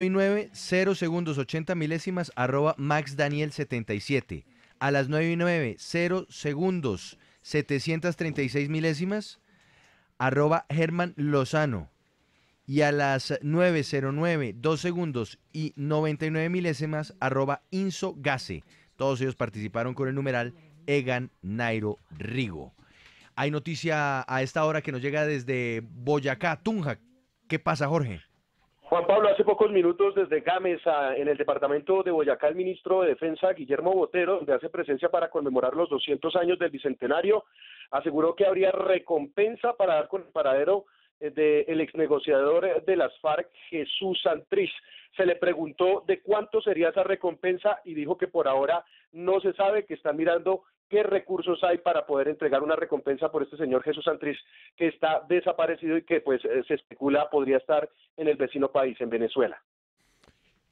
9:09, 0 segundos 80 milésimas, @MaxDaniel77. A las 9:09, 0 segundos 736 milésimas, @Germán Lozano. Y a las 9:09, 2 segundos y 99 milésimas, @InsoGase. Todos ellos participaron con el numeral Egan Nairo Rigo. Hay noticia a esta hora que nos llega desde Boyacá, Tunja. ¿Qué pasa, Jorge? Juan Pablo, hace pocos minutos desde Gámez, en el departamento de Boyacá, el ministro de Defensa, Guillermo Botero, donde hace presencia para conmemorar los 200 años del Bicentenario, aseguró que habría recompensa para dar con el paradero del exnegociador de las FARC, Jesús Santrich. Se le preguntó de cuánto sería esa recompensa y dijo que por ahora no se sabe, que están mirando qué recursos hay para poder entregar una recompensa por este señor Jesús Santrich, que está desaparecido y que pues se especula podría estar en el vecino país, en Venezuela.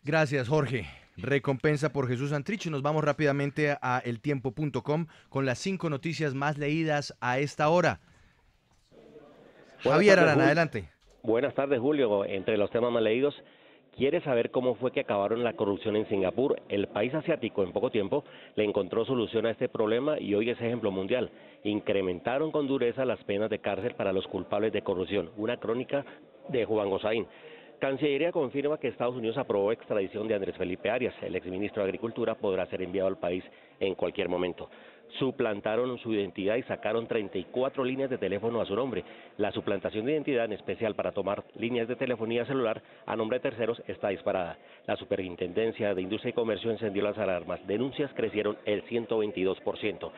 Gracias, Jorge. Recompensa por Jesús Santrich. Nos vamos rápidamente a eltiempo.com con las 5 noticias más leídas a esta hora. Javier Arana, adelante. Buenas tardes, Julio. Entre los temas más leídos, ¿quieres saber cómo fue que acabaron la corrupción en Singapur? El país asiático en poco tiempo le encontró solución a este problema y hoy es ejemplo mundial. Incrementaron con dureza las penas de cárcel para los culpables de corrupción. Una crónica de Juan Gosaín. Cancillería confirma que Estados Unidos aprobó extradición de Andrés Felipe Arias. El exministro de Agricultura podrá ser enviado al país en cualquier momento. Suplantaron su identidad y sacaron 34 líneas de teléfono a su nombre. La suplantación de identidad, en especial para tomar líneas de telefonía celular a nombre de terceros, está disparada. La Superintendencia de Industria y Comercio encendió las alarmas. Denuncias crecieron el 122%.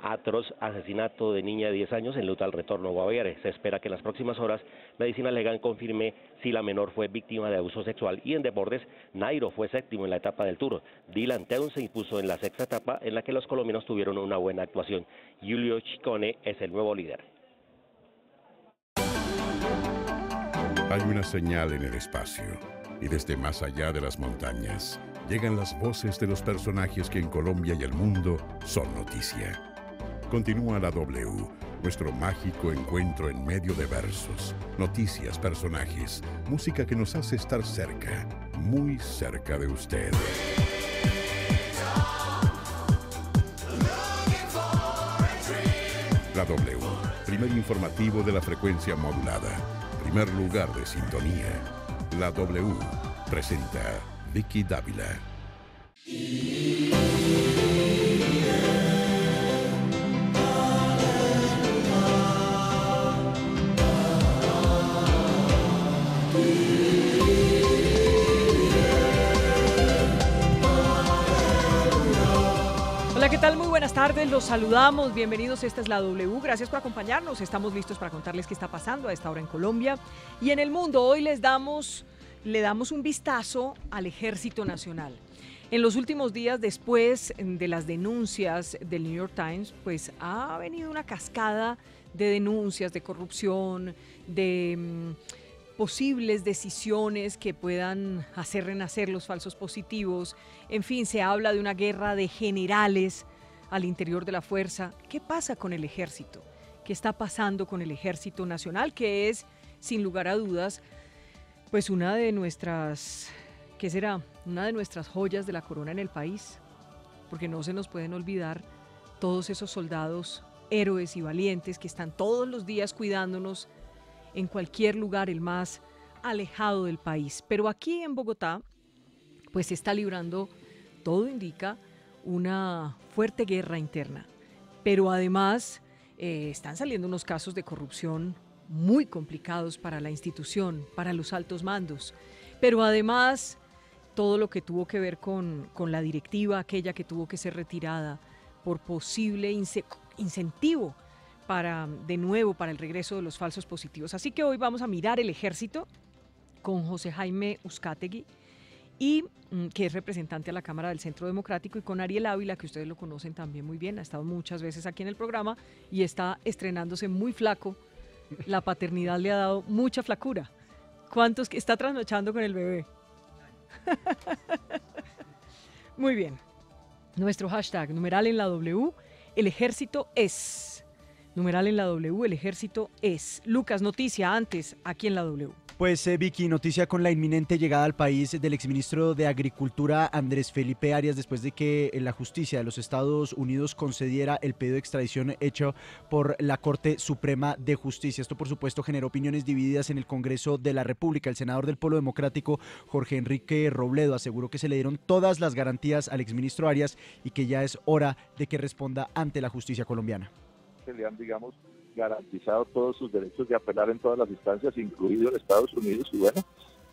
Atroz asesinato de niña de 10 años enluta al retorno a Guaviare. Se espera que en las próximas horas Medicina Legal confirme si la menor fue víctima de abuso sexual. Y en deportes, Nairo fue séptimo en la etapa del Tour. Dylan Teun se impuso en la sexta etapa, en la que los colombianos tuvieron una buena actuación. Giulio Ciccone es el nuevo líder. Hay una señal en el espacio, y desde más allá de las montañas llegan las voces de los personajes que en Colombia y el mundo son noticia. Continúa la W, nuestro mágico encuentro en medio de versos, noticias, personajes, música que nos hace estar cerca, muy cerca de usted. La W, primer informativo de la frecuencia modulada, primer lugar de sintonía. La W presenta Vicky Dávila. Hola, ¿qué tal? Muy buenas tardes, los saludamos, bienvenidos, esta es la W, gracias por acompañarnos, estamos listos para contarles qué está pasando a esta hora en Colombia y en el mundo. Hoy le damos un vistazo al Ejército Nacional. En los últimos días, después de las denuncias del New York Times, pues ha venido una cascada de denuncias de corrupción, de posibles decisiones que puedan hacer renacer los falsos positivos. En fin, se habla de una guerra de generales al interior de la fuerza. ¿Qué pasa con el ejército? ¿Qué está pasando con el Ejército Nacional? Que es, sin lugar a dudas, pues una de nuestras, ¿qué será? Una de nuestras joyas de la corona en el país. Porque no se nos pueden olvidar todos esos soldados, héroes y valientes que están todos los días cuidándonos en cualquier lugar, el más alejado del país. Pero aquí en Bogotá, pues se está librando, todo indica, una fuerte guerra interna. Pero además están saliendo unos casos de corrupción muy complicados para la institución, para los altos mandos. Pero además, todo lo que tuvo que ver con la directiva, aquella que tuvo que ser retirada por posible incentivo para el regreso de los falsos positivos. Así que hoy vamos a mirar el ejército con José Jaime Uzcategui, que es representante a la Cámara del Centro Democrático, y con Ariel Ávila, que ustedes lo conocen también muy bien, ha estado muchas veces aquí en el programa y está estrenándose muy flaco. La paternidad le ha dado mucha flacura. ¿Cuántos que está trasnochando con el bebé? Muy bien. Nuestro hashtag, numeral en la W, el ejército es. Numeral en la W, el ejército es. Lucas, noticia antes, aquí en la W. Pues Vicky, noticia con la inminente llegada al país del exministro de Agricultura Andrés Felipe Arias después de que la justicia de los Estados Unidos concediera el pedido de extradición hecho por la Corte Suprema de Justicia. Esto por supuesto generó opiniones divididas en el Congreso de la República. El senador del Polo Democrático Jorge Enrique Robledo aseguró que se le dieron todas las garantías al exministro Arias y que ya es hora de que responda ante la justicia colombiana. Se le han, digamos, garantizado todos sus derechos de apelar en todas las instancias, incluido en Estados Unidos, y bueno,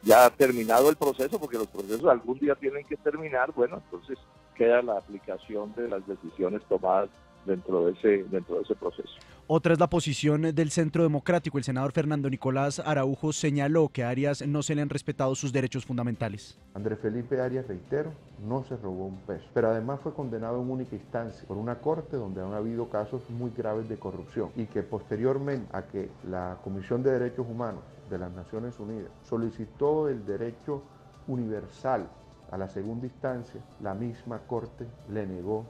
ya ha terminado el proceso, porque los procesos algún día tienen que terminar, bueno, entonces queda la aplicación de las decisiones tomadas dentro de ese proceso. Otra es la posición del Centro Democrático. El senador Fernando Nicolás Araujo señaló que a Arias no se le han respetado sus derechos fundamentales. Andrés Felipe Arias, reitero, no se robó un peso, pero además fue condenado en única instancia por una corte donde han habido casos muy graves de corrupción y que posteriormente a que la Comisión de Derechos Humanos de las Naciones Unidas solicitó el derecho universal a la segunda instancia, la misma corte le negó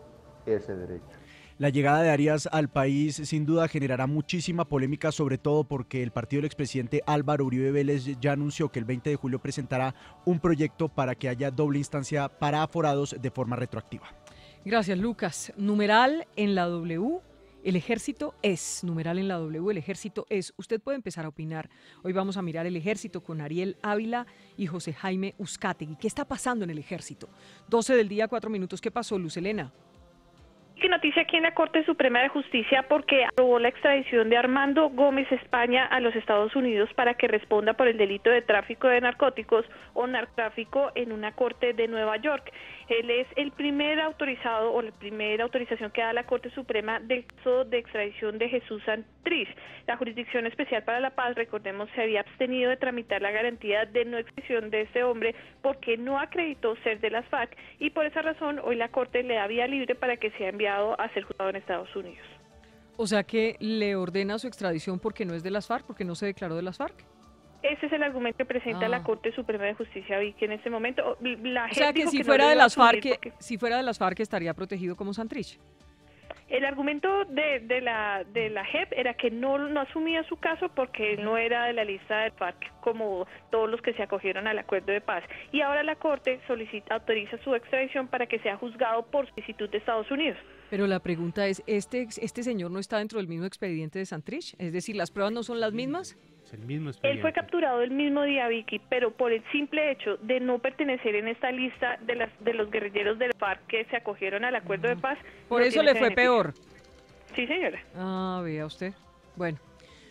ese derecho. La llegada de Arias al país sin duda generará muchísima polémica, sobre todo porque el partido del expresidente Álvaro Uribe Vélez ya anunció que el 20 de julio presentará un proyecto para que haya doble instancia para aforados de forma retroactiva. Gracias, Lucas. Numeral en la W. El ejército es, numeral en la W, el ejército es. Usted puede empezar a opinar. Hoy vamos a mirar el ejército con Ariel Ávila y José Jaime Uzcategui. ¿Qué está pasando en el ejército? 12 del día, 4 minutos. ¿Qué pasó, Luz Helena? Que noticia aquí en la Corte Suprema de Justicia porque aprobó la extradición de Armando Gómez España a los Estados Unidos para que responda por el delito de tráfico de narcóticos o narcotráfico en una corte de Nueva York. Él es el primer autorizado o la primera autorización que da la Corte Suprema del caso de extradición de Jesús Santrich. La Jurisdicción Especial para la Paz, recordemos, se había abstenido de tramitar la garantía de no extradición de este hombre porque no acreditó ser de las FARC y por esa razón hoy la Corte le da vía libre para que sea enviado a ser juzgado en Estados Unidos. O sea que le ordena su extradición porque no es de las FARC, porque no se declaró de las FARC. Ese es el argumento que presenta la Corte Suprema de Justicia, Vicky, en este momento. O sea que si fuera de las FARC, si fuera de las FARC estaría protegido como Santrich. El argumento de la JEP era que no asumía su caso porque él no era de la lista de FARC como todos los que se acogieron al acuerdo de paz. Y ahora la Corte autoriza su extradición para que sea juzgado por solicitud de Estados Unidos. Pero la pregunta es, ¿este señor no está dentro del mismo expediente de Santrich? Es decir, ¿las pruebas no son las mismas? Es el mismo expediente. Él fue capturado el mismo día, Vicky, pero por el simple hecho de no pertenecer en esta lista de los guerrilleros del FARC que se acogieron al acuerdo de paz. Por eso le fue peor. Sí, señora. Ah, vea usted. Bueno,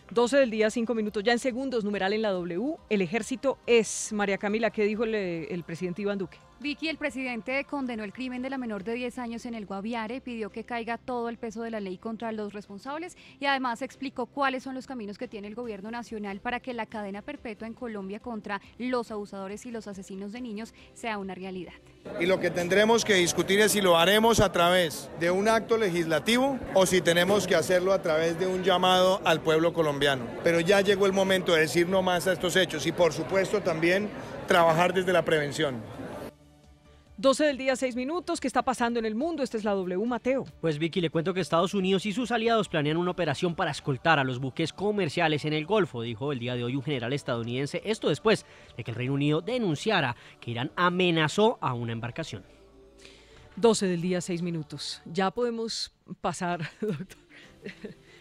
12 del día, 5 minutos. Ya en segundos, numeral en la W. El ejército es. María Camila, ¿qué dijo el presidente Iván Duque? Vicky, el presidente condenó el crimen de la menor de 10 años en el Guaviare, pidió que caiga todo el peso de la ley contra los responsables y además explicó cuáles son los caminos que tiene el gobierno nacional para que la cadena perpetua en Colombia contra los abusadores y los asesinos de niños sea una realidad. Y lo que tendremos que discutir es si lo haremos a través de un acto legislativo o si tenemos que hacerlo a través de un llamado al pueblo colombiano. Pero ya llegó el momento de decir no más a estos hechos y por supuesto también trabajar desde la prevención. 12 del día, 6 minutos. ¿Qué está pasando en el mundo? Esta es la W, Mateo. Pues Vicky, le cuento que Estados Unidos y sus aliados planean una operación para escoltar a los buques comerciales en el Golfo, dijo el día de hoy un general estadounidense. Esto después de que el Reino Unido denunciara que Irán amenazó a una embarcación. 12 del día, 6 minutos. Ya podemos pasar, doctor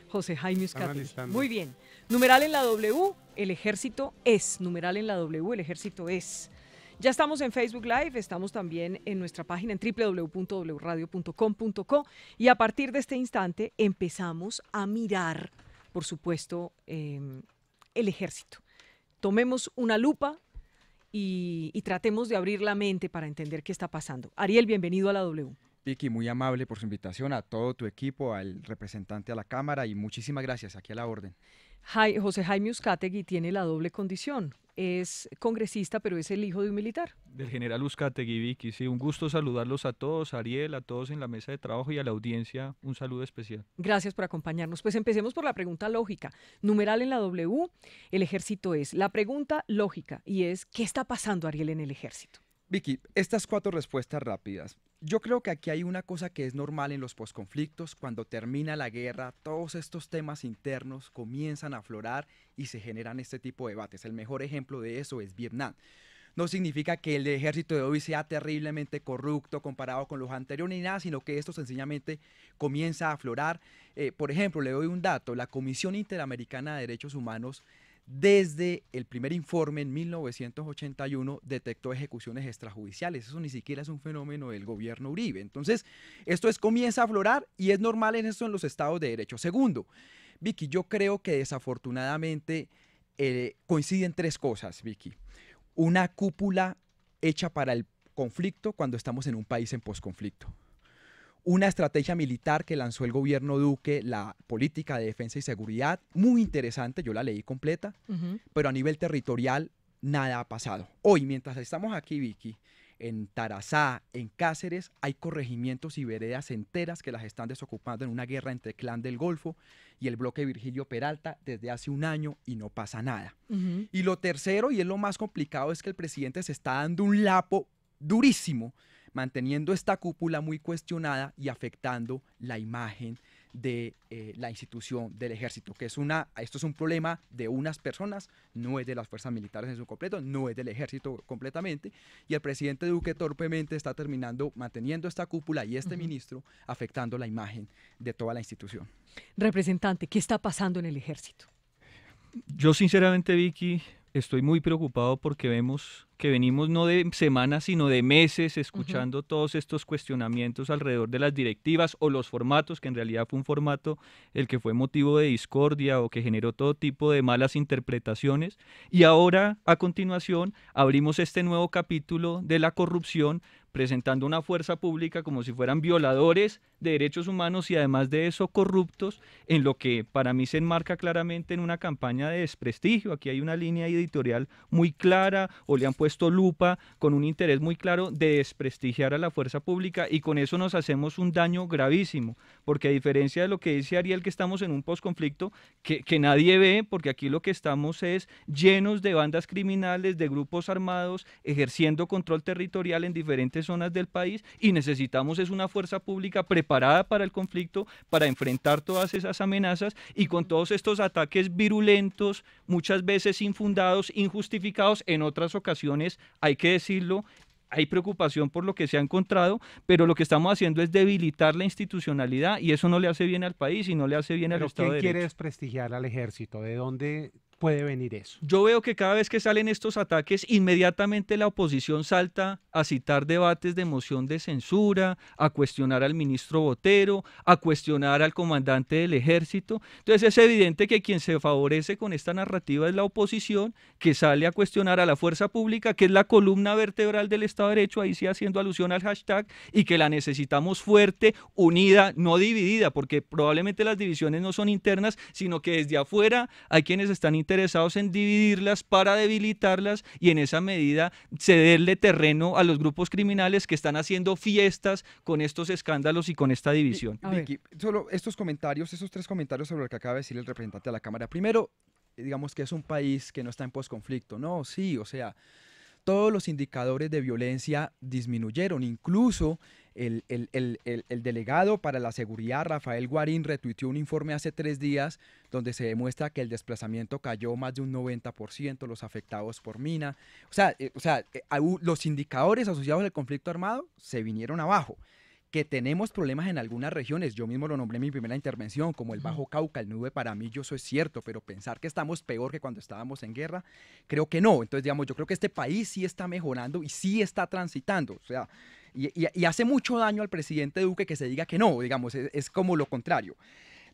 José Jaime Uzcategui. Muy bien. Numeral en la W, el ejército es. Numeral en la W, el ejército es. Ya estamos en Facebook Live, estamos también en nuestra página en www.wradio.com.co y a partir de este instante empezamos a mirar, por supuesto, el ejército. Tomemos una lupa y tratemos de abrir la mente para entender qué está pasando. Ariel, bienvenido a la W. Vicky, muy amable por su invitación, a todo tu equipo, al representante a la Cámara y muchísimas gracias, aquí a la orden. José Jaime Uzcategui tiene la doble condición. Es congresista, pero es el hijo de un militar. Del general Uzcategui, Vicky. Sí, un gusto saludarlos a todos, Ariel, a todos en la mesa de trabajo y a la audiencia, un saludo especial. Gracias por acompañarnos. Pues empecemos por la pregunta lógica. Numeral en la W, el ejército es. La pregunta lógica y es, ¿qué está pasando, Ariel, en el ejército? Vicky, estas 4 respuestas rápidas. Yo creo que aquí hay una cosa que es normal en los posconflictos. Cuando termina la guerra, todos estos temas internos comienzan a aflorar y se generan este tipo de debates. El mejor ejemplo de eso es Vietnam. No significa que el ejército de hoy sea terriblemente corrupto comparado con los anteriores ni nada, sino que esto sencillamente comienza a aflorar. Por ejemplo, le doy un dato. La Comisión Interamericana de Derechos Humanos, desde el primer informe en 1981, detectó ejecuciones extrajudiciales. Eso ni siquiera es un fenómeno del gobierno Uribe. Entonces, esto comienza a aflorar y es normal en esto en los estados de derecho. Segundo, Vicky, yo creo que desafortunadamente coinciden 3 cosas, Vicky. Una cúpula hecha para el conflicto cuando estamos en un país en posconflicto. Una estrategia militar que lanzó el gobierno Duque, la política de defensa y seguridad, muy interesante, yo la leí completa, pero a nivel territorial nada ha pasado. Hoy, mientras estamos aquí, Vicky, en Tarazá, en Cáceres, hay corregimientos y veredas enteras que las están desocupando en una guerra entre Clan del Golfo y el bloque Virgilio Peralta desde hace un año y no pasa nada. Y lo tercero, y es lo más complicado, es que el presidente se está dando un lapo durísimo, manteniendo esta cúpula muy cuestionada y afectando la imagen de la institución del ejército, que esto es un problema de unas personas, no es de las fuerzas militares en su completo, no es del ejército completamente, y el presidente Duque torpemente está manteniendo esta cúpula y este ministro, afectando la imagen de toda la institución. Representante, ¿qué está pasando en el ejército? Yo sinceramente, Vicky, estoy muy preocupado porque vemos que venimos no de semanas, sino de meses escuchando todos estos cuestionamientos alrededor de las directivas o los formatos, que en realidad fue un formato el que fue motivo de discordia o que generó todo tipo de malas interpretaciones. Y ahora, a continuación, abrimos este nuevo capítulo de la corrupción, presentando una fuerza pública como si fueran violadores de derechos humanos y además de eso corruptos, en lo que para mí se enmarca claramente en una campaña de desprestigio. Aquí hay una línea editorial muy clara, o le han puesto lupa con un interés muy claro de desprestigiar a la fuerza pública, y con eso nos hacemos un daño gravísimo, porque a diferencia de lo que dice Ariel, que estamos en un posconflicto que nadie ve, porque aquí lo que estamos es llenos de bandas criminales, de grupos armados, ejerciendo control territorial en diferentes zonas del país, y necesitamos es una fuerza pública preparada para el conflicto, para enfrentar todas esas amenazas, y con todos estos ataques virulentos, muchas veces infundados, injustificados, en otras ocasiones, hay que decirlo, hay preocupación por lo que se ha encontrado, pero lo que estamos haciendo es debilitar la institucionalidad, y eso no le hace bien al país y no le hace bien al Estado de Derecho. ¿Quién quiere desprestigiar al ejército? ¿De dónde puede venir eso? Yo veo que cada vez que salen estos ataques, inmediatamente la oposición salta a citar debates de moción de censura, a cuestionar al ministro Botero, a cuestionar al comandante del ejército. Entonces es evidente que quien se favorece con esta narrativa es la oposición, que sale a cuestionar a la fuerza pública, que es la columna vertebral del Estado de Derecho, ahí sí haciendo alusión al hashtag, y que la necesitamos fuerte, unida, no dividida, porque probablemente las divisiones no son internas, sino que desde afuera hay quienes están interesados en dividirlas para debilitarlas y en esa medida cederle terreno a los grupos criminales que están haciendo fiestas con estos escándalos y con esta división. Vicky, solo estos 3 comentarios sobre lo que acaba de decir el representante de la Cámara. Primero, digamos que es un país que no está en posconflicto. No, sí, o sea, todos los indicadores de violencia disminuyeron, incluso el delegado para la seguridad, Rafael Guarín, retuiteó un informe hace 3 días donde se demuestra que el desplazamiento cayó más de un 90%, los afectados por mina. O sea, los indicadores asociados al conflicto armado se vinieron abajo. Que tenemos problemas en algunas regiones, yo mismo lo nombré en mi primera intervención, como el Bajo Cauca, el Nube Paramillo, eso es cierto, pero pensar que estamos peor que cuando estábamos en guerra, creo que no. Entonces, digamos, yo creo que este país sí está mejorando y sí está transitando, o sea, y hace mucho daño al presidente Duque que se diga que no, digamos, es como lo contrario.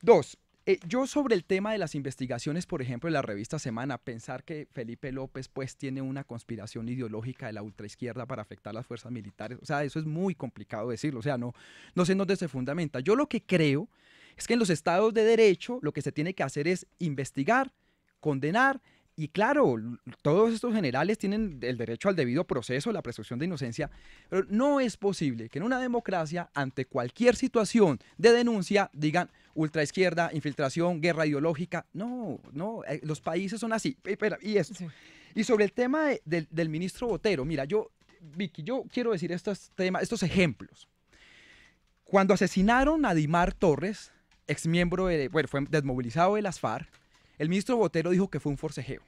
2, yo sobre el tema de las investigaciones, por ejemplo, de la revista Semana, pensar que Felipe López pues tiene una conspiración ideológica de la ultraizquierda para afectar a las fuerzas militares, o sea, eso es muy complicado decirlo, o sea, no sé en dónde se fundamenta. Yo lo que creo es que en los estados de derecho lo que se tiene que hacer es investigar, condenar. Y claro, todos estos generales tienen el derecho al debido proceso, la presunción de inocencia, pero no es posible que en una democracia, ante cualquier situación de denuncia, digan ultraizquierda, infiltración, guerra ideológica. No, los países son así. Y sobre el tema del ministro Botero, mira, yo Vicky, yo quiero decir estos ejemplos. Cuando asesinaron a Dimar Torres, exmiembro fue desmovilizado de las FARC, el ministro Botero dijo que fue un forcejeo.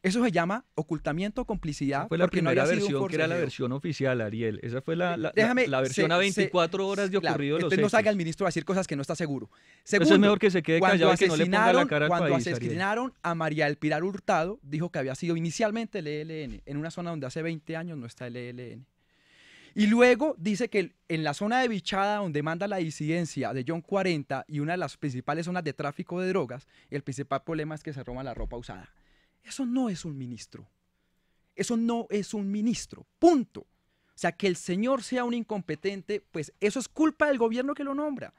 Eso se llama ocultamiento o complicidad. Fue la porque primera no había sido versión, un que era la forcejeo. versión oficial, Ariel. Esa fue la versión se- a 24 horas de claro, ocurrido de los entonces no hechos. salga el ministro a decir cosas que no está seguro. Eso es mejor que se quede callado y que no le ponga la cara al cuando país, Ariel. asesinaron a María del Pilar Hurtado, dijo que había sido inicialmente el ELN, en una zona donde hace 20 años no está el ELN. Y luego dice que en la zona de Bichada, donde manda la disidencia de John 40 y una de las principales zonas de tráfico de drogas, el principal problema es que se roban la ropa usada. Eso no es un ministro. Eso no es un ministro. Punto. O sea, que el señor sea un incompetente, pues eso es culpa del gobierno que lo nombra.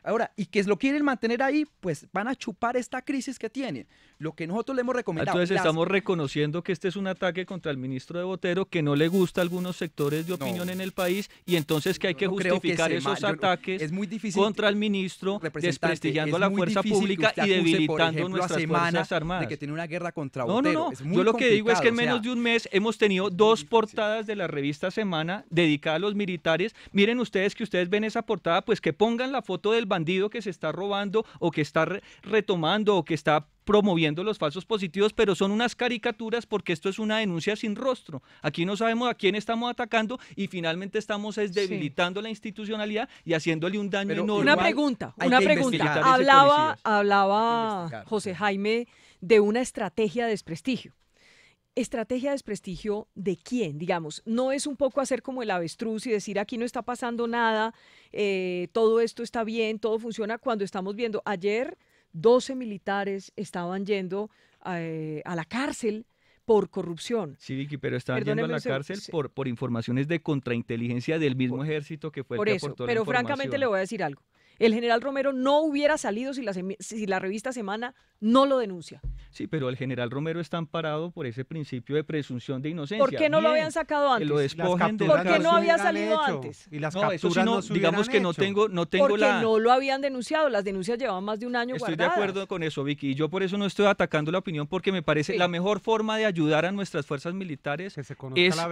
Ahora, y que lo quieren mantener ahí, pues van a chupar esta crisis que tienen. Lo que nosotros le hemos recomendado. Entonces estamos reconociendo que este es un ataque contra el ministro de Botero, que no le gusta a algunos sectores de opinión en el país, y entonces que hay que justificar esos ataques es muy difícil contra el ministro, desprestigiando a la fuerza pública y debilitando nuestras fuerzas armadas. De que tiene una guerra contra No, Botero. no, no. Es muy Yo lo que digo es que en complicado, menos de un mes hemos tenido 2 portadas de la revista Semana dedicadas a los militares. Miren ustedes que ustedes ven esa portada, pues que pongan la foto del bandido que se está robando o que está retomando o que está promoviendo los falsos positivos, pero son unas caricaturas porque esto es una denuncia sin rostro. Aquí no sabemos a quién estamos atacando y finalmente estamos debilitando la institucionalidad y haciéndole un daño enorme. Una pregunta. Hablaba José Jaime de una estrategia de desprestigio. ¿Estrategia de desprestigio de quién? Digamos, no es un poco hacer como el avestruz y decir aquí no está pasando nada, todo esto está bien, todo funciona, cuando estamos viendo ayer 12 militares estaban yendo a la cárcel por corrupción. Sí, Vicky, pero estaban yendo a la cárcel por informaciones de contrainteligencia del mismo ejército que fue el que aportó la información. Pero francamente le voy a decir algo. El general Romero no hubiera salido si la revista Semana no lo denuncia. Sí, pero el general Romero está amparado por ese principio de presunción de inocencia. ¿Por qué no lo habían sacado antes? Que lo despojen de ¿Por qué no había salido antes? Y las no, capturas eso sí no se digamos que no tengo Porque no lo habían denunciado. Las denuncias llevaban más de un año Estoy guardadas. de acuerdo con eso, Vicky. Y yo por eso no estoy atacando la opinión, porque me parece la mejor forma de ayudar a nuestras fuerzas militares es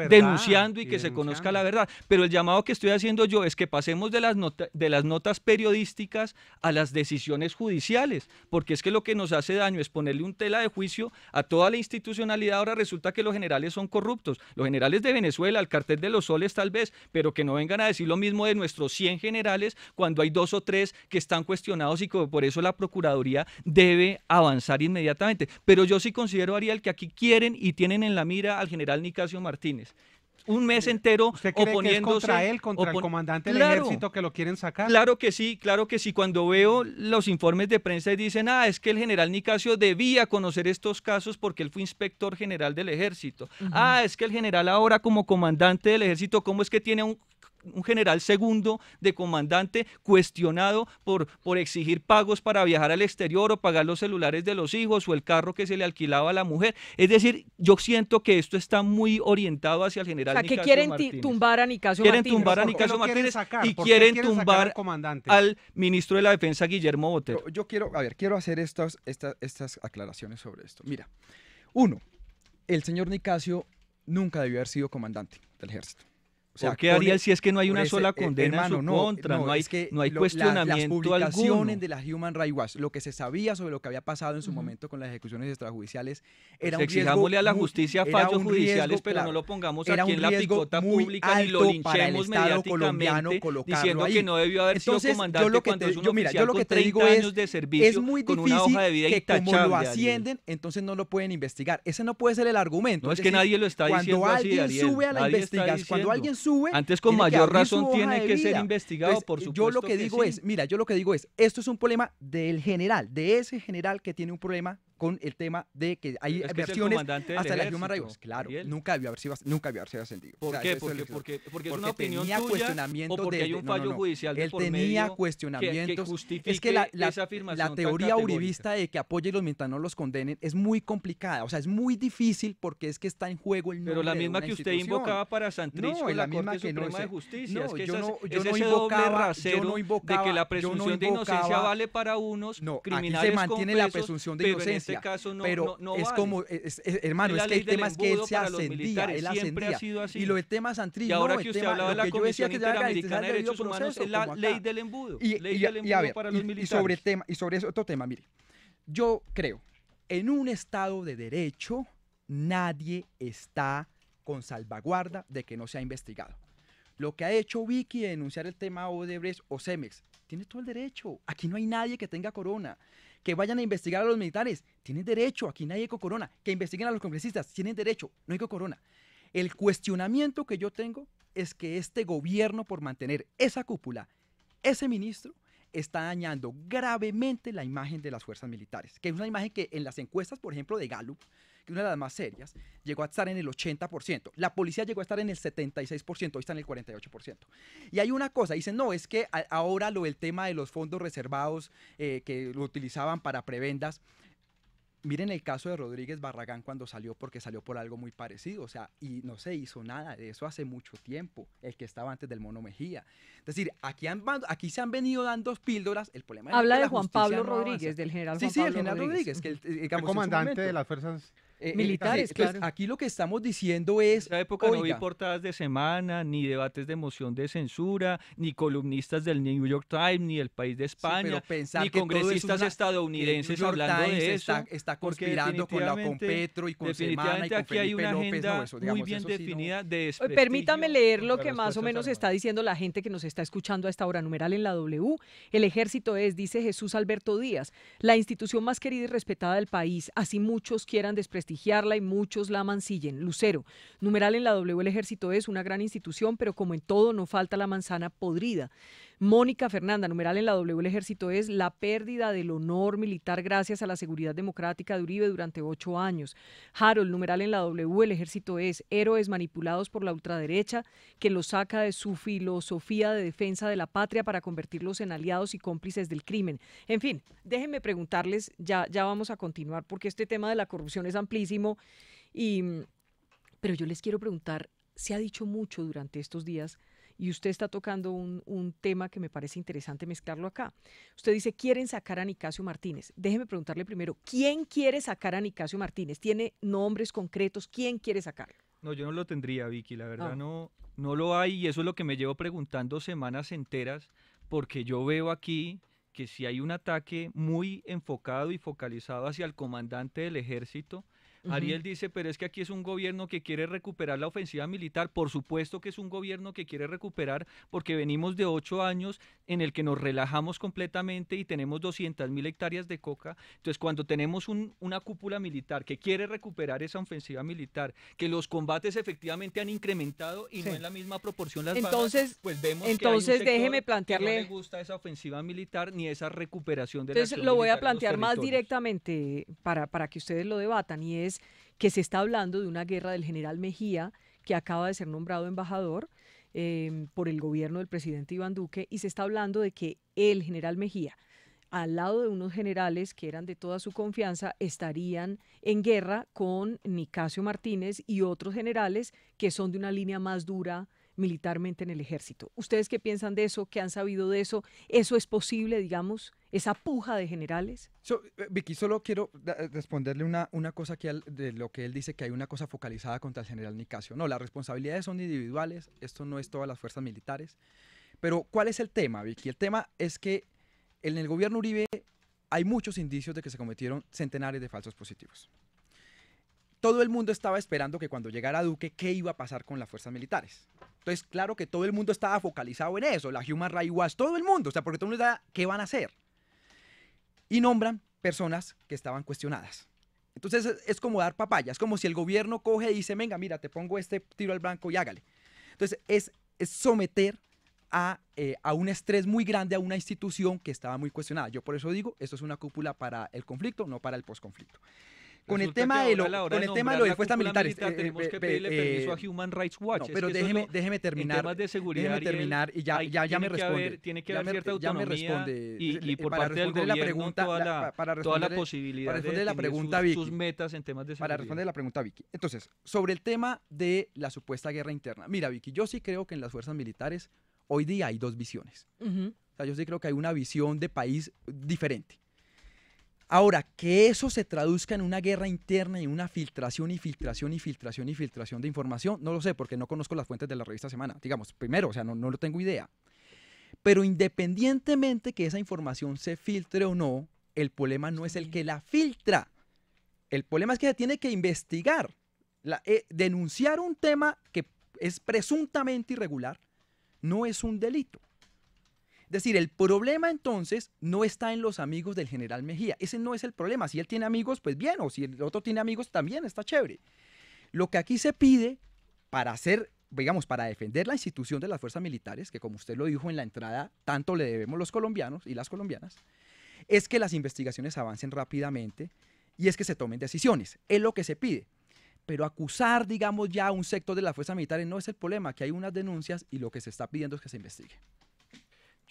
denunciando y que se conozca la verdad. Pero el llamado que estoy haciendo yo es que pasemos de las notas periodísticas a las decisiones judiciales, porque es que lo que nos hace daño es ponerle un tela de juicio a toda la institucionalidad. Ahora resulta que los generales son corruptos, los generales de Venezuela, el cartel de los soles tal vez, pero que no vengan a decir lo mismo de nuestros 100 generales cuando hay 2 o 3 que están cuestionados y que por eso la Procuraduría debe avanzar inmediatamente. Pero yo sí considero, Ariel, que aquí quieren y tienen en la mira al general Nicasio Martínez. Un mes entero ¿Usted cree oponiéndose. Que es contra él, contra el comandante del ejército que lo quieren sacar? Claro que sí. Cuando veo los informes de prensa y dicen, es que el general Nicasio debía conocer estos casos porque él fue inspector general del ejército. Es que el general ahora como comandante del ejército, ¿cómo es que tiene un general segundo de comandante cuestionado por exigir pagos para viajar al exterior o pagar los celulares de los hijos o el carro que se le alquilaba a la mujer? Es decir, yo siento que esto está muy orientado hacia el general Nicasio Martínez. Que quieren tumbar a Nicasio Martínez. Quieren tumbar a Nicasio Martínez y quieren tumbar al ministro de la Defensa, Guillermo Botero. Yo quiero hacer estas aclaraciones sobre esto. Mira, uno, el señor Nicasio nunca debió haber sido comandante del ejército. O sea, ¿por qué, Ariel, si es que no hay una sola condena en su contra? No hay cuestionamiento las publicaciones alguno. de la Human Rights Watch, lo que se sabía sobre lo que había pasado en su momento con las ejecuciones extrajudiciales, era un riesgo. Exijámosle a la justicia fallos judiciales, pero no lo pongamos aquí en la picota pública ni lo linchemos mediáticamente diciendo que no debió haber sido comandante cuando es un oficial con 30 años de servicio con una hoja de vida intachable. Como lo ascienden, entonces no lo pueden investigar. Ese no puede ser el argumento. No, es que nadie lo está diciendo así, Ariel. Cuando alguien sube a la investigación, cuando alguien sube, antes con mayor razón tiene que ser investigado. Entonces, por supuesto. Yo lo que digo es, esto es un problema del general, de ese general que tiene un problema con el tema de que hay versiones hasta la Human Rights Watch. Claro, nunca debió haber sido ascendido. ¿Por qué? Porque es una opinión tuya o porque hay un fallo judicial de por medio. Él tenía cuestionamientos. Que justifique es que la afirmación teoría uribista de que apoyenlos mientras no los condenen es muy complicada. O sea, es muy difícil porque es que está en juego el nombre. Pero la misma que usted invocaba para Santrich con la Corte Suprema de Justicia. Es que ese doble rasero de que la presunción de inocencia vale para unos criminales aquí se mantiene la presunción de inocencia. este caso no, pero no es vale. como, hermano, es que el tema es que él se ascendía, siempre ha sido así. Y lo del tema Santrich, y ahora no, que el usted tema, hablaba de la lo que yo decía Comisión que ya Interamericana de Derechos Humanos es la ley del embudo. Ley del embudo para los militares. Y sobre ese otro tema, mire, yo creo, en un Estado de Derecho, nadie está con salvaguarda de que no sea investigado. Lo que ha hecho Vicky de denunciar el tema Odebrecht o Cemex, tiene todo el derecho. Aquí no hay nadie que tenga corona. Que vayan a investigar a los militares, tienen derecho. Aquí nadie con corona. Que investiguen a los congresistas, tienen derecho. No hay con corona. El cuestionamiento que yo tengo es que este gobierno, por mantener esa cúpula, ese ministro, está dañando gravemente la imagen de las fuerzas militares, que es una imagen que en las encuestas, por ejemplo, de Gallup, que es una de las más serias, llegó a estar en el 80%. La policía llegó a estar en el 76%, hoy está en el 48%. Y hay una cosa, dicen, no, es que ahora lo del tema de los fondos reservados que lo utilizaban para prebendas. Miren el caso de Rodríguez Barragán cuando salió, porque salió por algo muy parecido, o sea, y no se hizo nada de eso hace mucho tiempo, el que estaba antes del Mono Mejía. Es decir, aquí se han venido dando píldoras, el problema Habla es que de la Juan justicia Pablo no Rodríguez, avanza. del general Sí, Juan sí, Pablo el general Rodríguez. Rodríguez, que El digamos, comandante de las fuerzas militares, entonces, claro. aquí lo que estamos diciendo es, En esa época no vi oiga, portadas de semana, ni debates de moción de censura, ni columnistas del New York Times, ni El País de España, pero pensar ni que todo eso es congresistas una- estadounidenses que el New York hablando Times de eso. está porque conspirando con Petro y con Semana y definitivamente con aquí hay Felipe una López, agenda no, eso, muy digamos, bien eso sí no- definida de desprestigio. Permítame leer lo contra que las más o Fuerzas menos Armadas. está diciendo la gente que nos está escuchando a esta hora. Numeral en la W. El ejército es, dice Jesús Alberto Díaz, la institución más querida y respetada del país. Así muchos quieran desprestigiarla y muchos la mancillen. Lucero. Numeral en la W. El ejército es una gran institución, pero como en todo no falta la manzana podrida. Mónica Fernanda. Numeral en la W. El ejército es la pérdida del honor militar gracias a la seguridad democrática de Uribe durante 8 años. Harold. Numeral en la W. El ejército es héroes manipulados por la ultraderecha que los saca de su filosofía de defensa de la patria para convertirlos en aliados y cómplices del crimen. En fin, déjenme preguntarles, ya vamos a continuar porque este tema de la corrupción es amplísimo, pero yo les quiero preguntar, se ha dicho mucho durante estos días y usted está tocando un tema que me parece interesante mezclarlo acá. Usted dice, quieren sacar a Nicasio Martínez. Déjeme preguntarle primero, ¿quién quiere sacar a Nicasio Martínez? ¿Tiene nombres concretos? ¿Quién quiere sacarlo? No, yo no lo tendría, Vicky, la verdad no lo hay y eso es lo que me llevo preguntando semanas enteras porque yo veo aquí que si hay un ataque muy enfocado y focalizado hacia el comandante del ejército. Ariel dice, pero es que aquí es un gobierno que quiere recuperar la ofensiva militar. Por supuesto que es un gobierno que quiere recuperar porque venimos de 8 años en el que nos relajamos completamente y tenemos 200.000 hectáreas de coca. Entonces, cuando tenemos una cúpula militar que quiere recuperar esa ofensiva militar, que los combates efectivamente han incrementado y no en la misma proporción las Entonces, bajas, pues vemos entonces que hay un sector déjeme plantearle... que no le gusta esa ofensiva militar ni esa recuperación de la Entonces acción lo voy a militar en los plantear más territorios. directamente para que ustedes lo debatan y es que se está hablando de una guerra del general Mejía que acaba de ser nombrado embajador por el gobierno del presidente Iván Duque y se está hablando de que el general Mejía al lado de unos generales que eran de toda su confianza estarían en guerra con Nicasio Martínez y otros generales que son de una línea más dura militarmente en el ejército. ¿Ustedes qué piensan de eso? ¿Qué han sabido de eso? ¿Eso es posible, digamos, esa puja de generales? Vicky, solo quiero responderle una cosa de lo que él dice, que hay una cosa focalizada contra el general Nicasio. No, las responsabilidades son individuales, esto no es todas las fuerzas militares. Pero, ¿cuál es el tema, Vicky? El tema es que en el gobierno Uribe hay muchos indicios de que se cometieron centenares de falsos positivos. Todo el mundo estaba esperando que cuando llegara Duque, ¿qué iba a pasar con las fuerzas militares? Entonces, claro que todo el mundo estaba focalizado en eso, la Human Rights Watch, todo el mundo, o sea, porque todo el mundo estaba, ¿qué van a hacer? Y nombran personas que estaban cuestionadas. Entonces, es como dar papaya, es como si el gobierno coge y dice, venga, mira, te pongo este tiro al blanco y hágale. Entonces, es someter a un estrés muy grande a una institución que estaba muy cuestionada. Yo por eso digo, esto es una cúpula para el conflicto, no para el posconflicto. Con el tema de lo de fuerzas militares, tenemos que pedirle permiso a Human Rights Watch. No, pero déjeme terminar. En temas de seguridad, y ya me responde. Tiene que haber cierta autonomía y por parte del gobierno toda la posibilidad de definir sus metas en temas de seguridad. Para responder la pregunta, Vicky. Entonces, sobre el tema de la supuesta guerra interna. Mira, Vicky, yo sí creo que en las fuerzas militares hoy día hay dos visiones. O sea, yo sí creo que hay una visión de país diferente. Ahora, que eso se traduzca en una guerra interna y una filtración y filtración y filtración y filtración de información, no lo sé, porque no conozco las fuentes de la revista Semana. Digamos, primero, o sea, no lo tengo idea. Pero independientemente que esa información se filtre o no, el problema no es el que la filtra. El problema es que se tiene que investigar, denunciar un tema que es presuntamente irregular, no es un delito. Es decir, el problema entonces no está en los amigos del general Mejía. Ese no es el problema. Si él tiene amigos, pues bien, o si el otro tiene amigos, también está chévere. Lo que aquí se pide para hacer, digamos, para defender la institución de las fuerzas militares, que como usted lo dijo en la entrada, tanto le debemos los colombianos y las colombianas, es que las investigaciones avancen rápidamente y es que se tomen decisiones. Es lo que se pide. Pero acusar, digamos, ya a un sector de las fuerzas militares no es el problema, que hay unas denuncias y lo que se está pidiendo es que se investigue.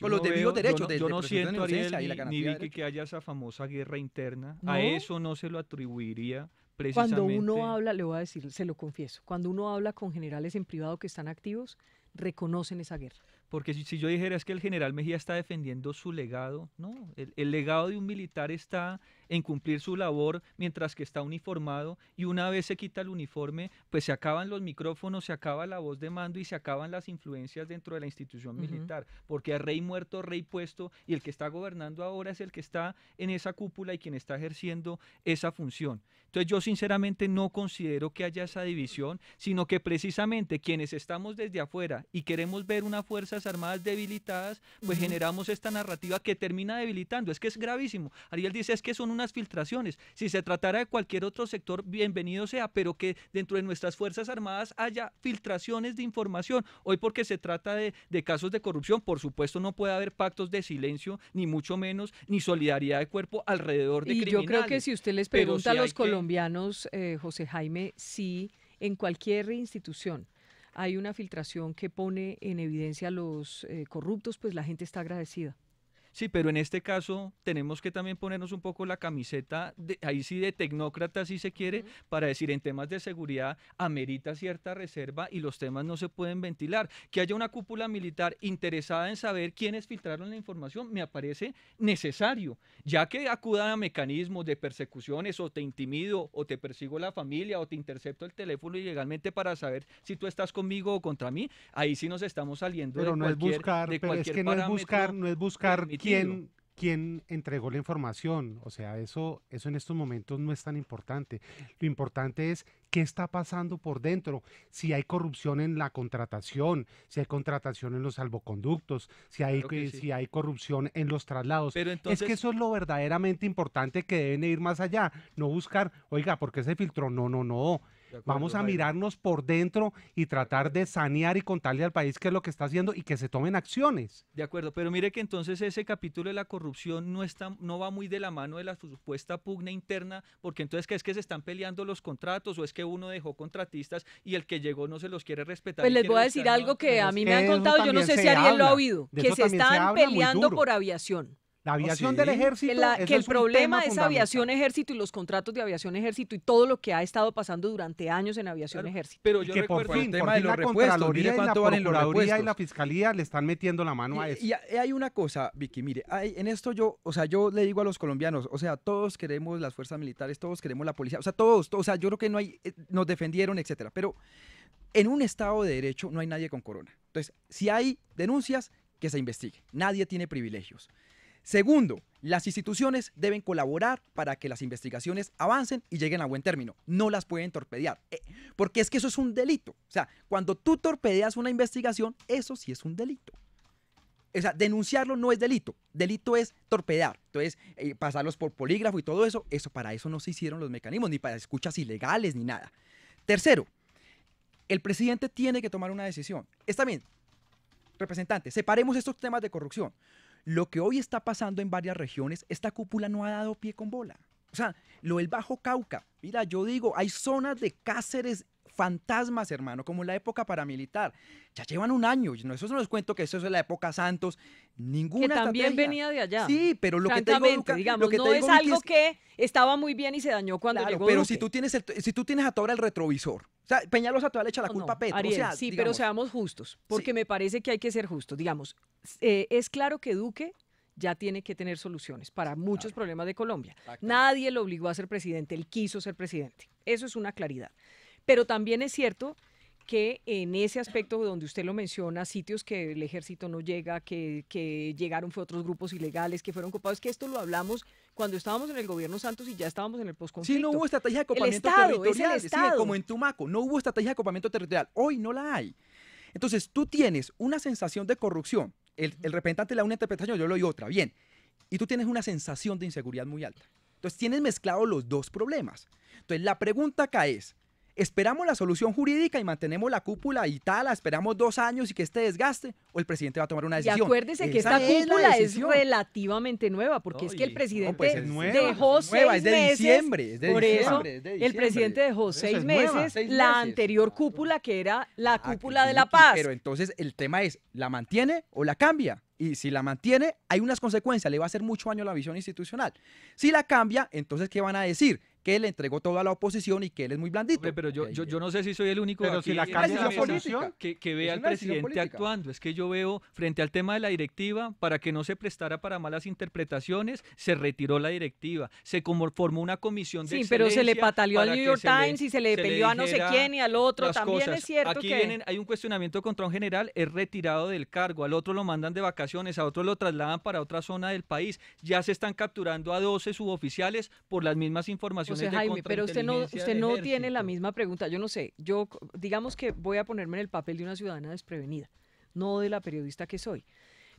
Con los debidos derechos de yo no presunción de siento, inocencia Ariel, y la ni garantía de vi derechos. que haya esa famosa guerra interna. ¿No? A eso no se lo atribuiría precisamente. Cuando uno habla, le voy a decir, se lo confieso, cuando uno habla con generales en privado que están activos, reconocen esa guerra. Porque si yo dijera es que el general Mejía está defendiendo su legado, no, el legado de un militar está en cumplir su labor mientras que está uniformado, y una vez se quita el uniforme, pues se acaban los micrófonos, se acaba la voz de mando y se acaban las influencias dentro de la institución militar, porque a rey muerto, rey puesto, y el que está gobernando ahora es el que está en esa cúpula y quien está ejerciendo esa función. Entonces yo sinceramente no considero que haya esa división, sino que precisamente quienes estamos desde afuera y queremos ver unas Fuerzas Armadas debilitadas, pues generamos esta narrativa que termina debilitando. Es que es gravísimo. Ariel dice es que son unas filtraciones. Si se tratara de cualquier otro sector, bienvenido sea, pero que dentro de nuestras Fuerzas Armadas haya filtraciones de información. Hoy porque se trata de casos de corrupción, por supuesto no puede haber pactos de silencio, ni mucho menos, ni solidaridad de cuerpo alrededor de criminales. Y yo creo que si usted les pregunta a los colombianos, José Jaime, si en cualquier institución hay una filtración que pone en evidencia a los corruptos, pues la gente está agradecida. Sí, pero en este caso tenemos que también ponernos un poco la camiseta, ahí sí de tecnócrata si se quiere, para decir en temas de seguridad amerita cierta reserva y los temas no se pueden ventilar. Que haya una cúpula militar interesada en saber quiénes filtraron la información me parece necesario, ya que acudan a mecanismos de persecuciones o te intimido o te persigo la familia o te intercepto el teléfono ilegalmente para saber si tú estás conmigo o contra mí, ahí sí nos estamos saliendo pero de no cualquier, es buscar, de pero es cualquier que no es buscar permitido. quién entregó la información. O sea, eso en estos momentos no es tan importante. Lo importante es qué está pasando por dentro. Si hay corrupción en la contratación, si hay contratación en los salvoconductos, si hay, Claro que sí. si hay corrupción en los traslados. Pero entonces, es que eso es lo verdaderamente importante, que deben ir más allá. No buscar, oiga, ¿por qué se filtró? No. de acuerdo, Vamos a Jaime. mirarnos por dentro y tratar de sanear y contarle al país qué es lo que está haciendo y que se tomen acciones. De acuerdo, pero mire que entonces ese capítulo de la corrupción no va muy de la mano de la supuesta pugna interna, porque entonces ¿qué es que se están peleando los contratos o es que uno dejó contratistas y el que llegó no se los quiere respetar? Pues y les quiere voy a decir buscar algo nuevas que a maneras? mí me han eso contado, yo no también sé se si Ariel lo ha habla, oído, de que eso se también se estaban habla muy peleando duro. por aviación. La aviación sí? del ejército, Que eso el es un problema tema es fundamental. aviación ejército y los contratos de aviación ejército y todo lo que ha estado pasando durante años en aviación ejército. Pero Y yo que por recuerdo fin, el tema de los la repuestos, mire Contraloría y la cuánto valen los Procuraduría y repuestos. la Fiscalía le están metiendo la mano a eso. Y hay una cosa, Vicky, mire, en esto yo le digo a los colombianos, o sea, todos queremos las fuerzas militares, todos queremos la policía, o sea, todos, o sea, yo creo que no hay, nos defendieron, etcétera, pero en un Estado de Derecho no hay nadie con corona. Entonces, si hay denuncias, que se investigue. Nadie tiene privilegios. Segundo, las instituciones deben colaborar para que las investigaciones avancen y lleguen a buen término. No las pueden torpedear, porque es que eso es un delito. O sea, cuando tú torpedeas una investigación, eso sí es un delito. O sea, denunciarlo no es delito. Delito es torpedear. Entonces, pasarlos por polígrafo y todo eso, para eso no se hicieron los mecanismos, ni para escuchas ilegales, ni nada. Tercero, el presidente tiene que tomar una decisión. Está bien, representante, separemos estos temas de corrupción. Lo que hoy está pasando en varias regiones, esta cúpula no ha dado pie con bola. O sea, lo del Bajo Cauca, mira, yo digo, hay zonas de Cáceres fantasmas, hermano, como en la época paramilitar. Ya llevan un año, eso no les cuento que eso es la época Santos, ninguna Que también estrategia. venía de allá. Sí, pero lo que te digo, Francamente, Luca, digamos, lo que te no digo, es Vicky, algo que estaba muy bien y se dañó cuando claro, llegó pero Duque. si tú tienes a toda el retrovisor, o sea, Peñalosa todavía le echa la culpa a Petro, Ariel, o sea, sí, digamos, pero seamos justos, porque me parece que hay que ser justos. Digamos, es claro que Duque ya tiene que tener soluciones para muchos problemas de Colombia. Nadie lo obligó a ser presidente, él quiso ser presidente. Eso es una claridad. Pero también es cierto que en ese aspecto donde usted lo menciona, sitios que el ejército no llega, que llegaron fue otros grupos ilegales, que fueron copados, que esto lo hablamos cuando estábamos en el gobierno Santos y ya estábamos en el posconflicto. Sí, no hubo estrategia de acopamiento territorial, sí, como en Tumaco, no hubo estrategia de acopamiento territorial, hoy no la hay. Entonces tú tienes una sensación de corrupción, el representante le da una interpretación, yo le doy otra, bien, y tú tienes una sensación de inseguridad muy alta. Entonces tienes mezclados los dos problemas. Entonces la pregunta acá es, ¿esperamos la solución jurídica y mantenemos la cúpula y tal, la esperamos 2 años y que este desgaste? ¿O el presidente va a tomar una decisión? Y acuérdese que esta cúpula es relativamente nueva, porque es que el presidente dejó 6 meses. Es de diciembre. Por eso, el presidente dejó 6 meses la anterior cúpula, que era la cúpula de la paz. Pero entonces el tema es, ¿la mantiene o la cambia? Y si la mantiene, hay unas consecuencias, le va a hacer mucho daño a la visión institucional. Si la cambia, entonces, ¿qué van a decir? Que le entregó todo a la oposición y que él es muy blandito. Hombre, pero yo no sé si soy el único pero aquí si la cambia la oposición que ve al presidente actuando. Es que yo veo, frente al tema de la directiva, para que no se prestara para malas interpretaciones, se retiró la directiva. Se formó una comisión de excelencia. Sí, pero se le pataleó al New York Times y se le peleó a no sé quién y al otro. También cosas. Es cierto aquí que... hay un cuestionamiento contra un general, es retirado del cargo. Al otro lo mandan de vacaciones, a otro lo trasladan para otra zona del país. Ya se están capturando a 12 suboficiales por las mismas informaciones de Jaime, pero usted no tiene la misma pregunta. Yo no sé, yo digamos que voy a ponerme en el papel de una ciudadana desprevenida, no de la periodista que soy.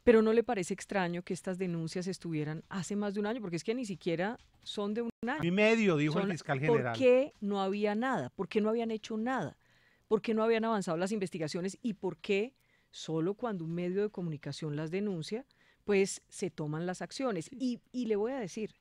Pero ¿no le parece extraño que estas denuncias estuvieran hace más de un año? Porque es que ni siquiera son de un año. Y medio, dijo el fiscal general. ¿Por qué no había nada? ¿Por qué no habían hecho nada? ¿Por qué no habían avanzado las investigaciones? ¿Y por qué solo cuando un medio de comunicación las denuncia, pues se toman las acciones? Y le voy a decir,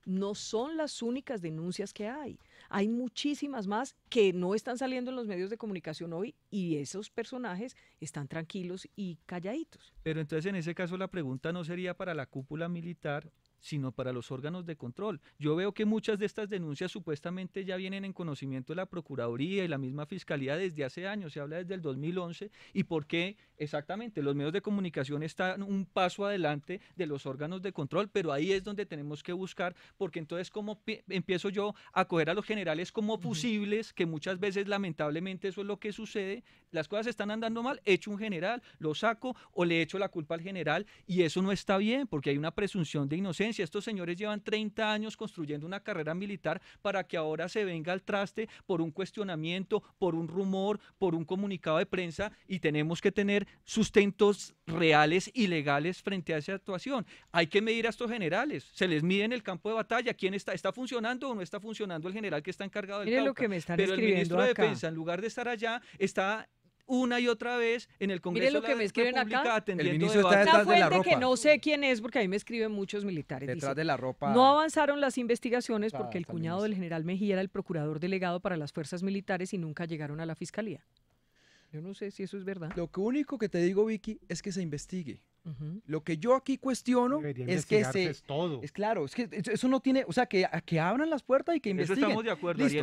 no son las únicas denuncias que hay. Hay muchísimas más que no están saliendo en los medios de comunicación hoy y esos personajes están tranquilos y calladitos. Pero entonces en ese caso la pregunta no sería para la cúpula militar, sino para los órganos de control. Yo veo que muchas de estas denuncias supuestamente ya vienen en conocimiento de la Procuraduría y la misma Fiscalía desde hace años, se habla desde el 2011, y por qué exactamente los medios de comunicación están un paso adelante de los órganos de control, pero ahí es donde tenemos que buscar, porque entonces como empiezo yo a coger a los generales como fusibles, que muchas veces lamentablemente eso es lo que sucede, las cosas están andando mal, echo un general, lo saco o le echo la culpa al general, y eso no está bien, porque hay una presunción de inocencia. Estos señores llevan 30 años construyendo una carrera militar para que ahora se venga al traste por un cuestionamiento, por un rumor, por un comunicado de prensa, y tenemos que tener sustentos reales y legales frente a esa actuación. Hay que medir a estos generales, se les mide en el campo de batalla, quién está funcionando o no está funcionando el general que está encargado del Cauca. Lo que me están pero el ministro de acá. Defensa, en lugar de estar allá, está una y otra vez en el Congreso Mire lo que me escriben acá. Atendiendo el ministro está detrás de la ropa. Que no sé quién es, porque a mí me escriben muchos militares. Detrás dice, de la ropa. No avanzaron las investigaciones porque el cuñado del general Mejía era el procurador delegado para las fuerzas militares y nunca llegaron a la fiscalía. Yo no sé si eso es verdad. Lo único que te digo, Vicky, es que se investigue. Lo que yo aquí cuestiono es que es claro, es que eso no tiene, o sea, que abran las puertas y que investiguen. Eso estamos de acuerdo, Listo.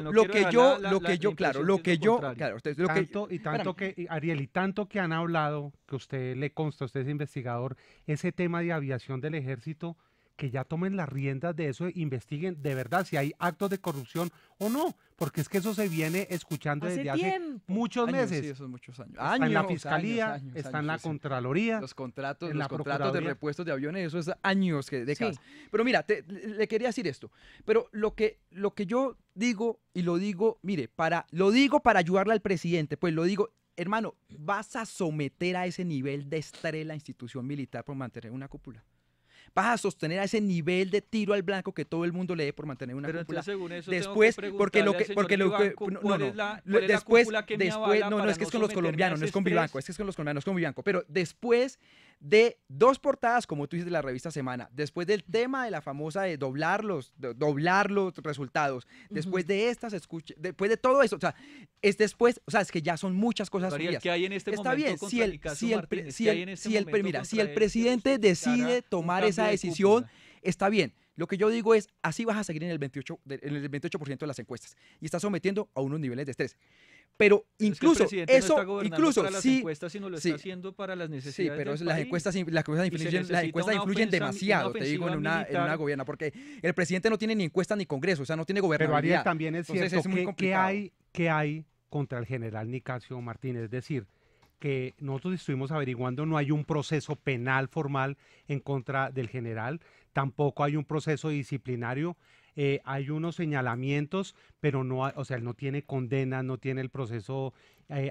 Ariel, Ariel, y tanto que han hablado, que usted le consta, usted es investigador, ese tema de aviación del ejército, que ya tomen las riendas de eso, investiguen de verdad si hay actos de corrupción o no, porque es que eso se viene escuchando desde hace muchos meses. Sí, esos muchos años. Está en la Fiscalía, está en la Contraloría. Los contratos de repuestos de aviones, eso es años, décadas. Sí. Pero mira, le quería decir esto, pero lo que yo digo, y lo digo, mire, lo digo para ayudarle al presidente, pues lo digo, hermano, vas a someter a ese nivel de estrés la institución militar por mantener una cúpula. Vas a sostener a ese nivel de tiro al blanco que todo el mundo lee por mantener una cúpula. Después, porque lo que después, no es que es con los colombianos, no es con Vivanco, es que es con los colombianos, con Vivanco, pero después de 2 portadas, como tú dices, de la revista Semana, después del tema de la famosa de doblar los resultados, después de después de todo eso, o sea, es que ya son muchas cosas subidas. ¿Qué hay en este Está momento bien, si el presidente decide tomar esa decisión, está bien. Lo que yo digo es, así vas a seguir en el 28% de las encuestas y estás sometiendo a unos niveles de estrés. Pero incluso es que el presidente eso, no está gobernando incluso para las sí, encuestas, sino lo sí, está haciendo para las necesidades sí, pero del las país. encuestas influyen demasiado, te digo, en una gobierna, porque el presidente no tiene ni encuestas ni congreso, o sea, no tiene gobernabilidad. Pero Ariel, también es Entonces, cierto es muy complicado. ¿qué hay contra el general Nicasio Martínez? Es decir, que nosotros estuvimos averiguando, no hay un proceso penal formal en contra del general, tampoco hay un proceso disciplinario, hay unos señalamientos, pero no, o sea, él no tiene condena, no tiene el proceso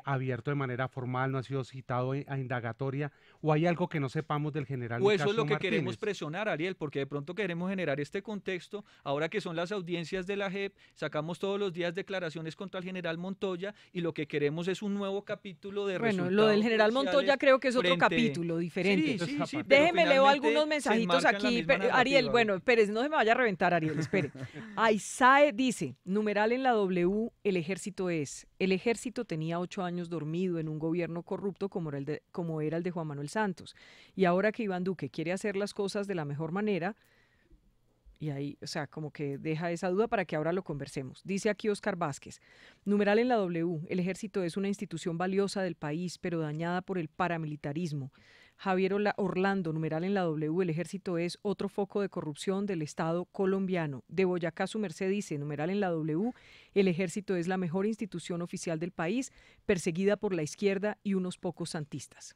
abierto de manera formal, no ha sido citado a indagatoria, o hay algo que no sepamos del general O eso Nicasio es lo que Martínez. queremos presionar, Ariel, porque de pronto queremos generar este contexto, ahora que son las audiencias de la JEP, sacamos todos los días declaraciones contra el general Montoya y lo que queremos es un nuevo capítulo de resultados. Bueno, lo del general judiciales Montoya creo que es otro frente- capítulo diferente. Sí, pero Déjeme leo finalmente algunos se mensajitos enmarca en la aquí. misma Ariel, narrativa. bueno, Pérez, no se me vaya a reventar, Ariel, espere. Aisae dice, numeral en la W, el ejército tenía 8 años dormido en un gobierno corrupto como era el de Juan Manuel Santos. Y ahora que Iván Duque quiere hacer las cosas de la mejor manera, y ahí, o sea, como que deja esa duda para que ahora lo conversemos. Dice aquí Oscar Vázquez, numeral en la W, el ejército es una institución valiosa del país, pero dañada por el paramilitarismo. Javier Orlando, numeral en la W, el ejército es otro foco de corrupción del Estado colombiano. De Boyacá, su merced dice, numeral en la W, el ejército es la mejor institución oficial del país, perseguida por la izquierda y unos pocos santistas.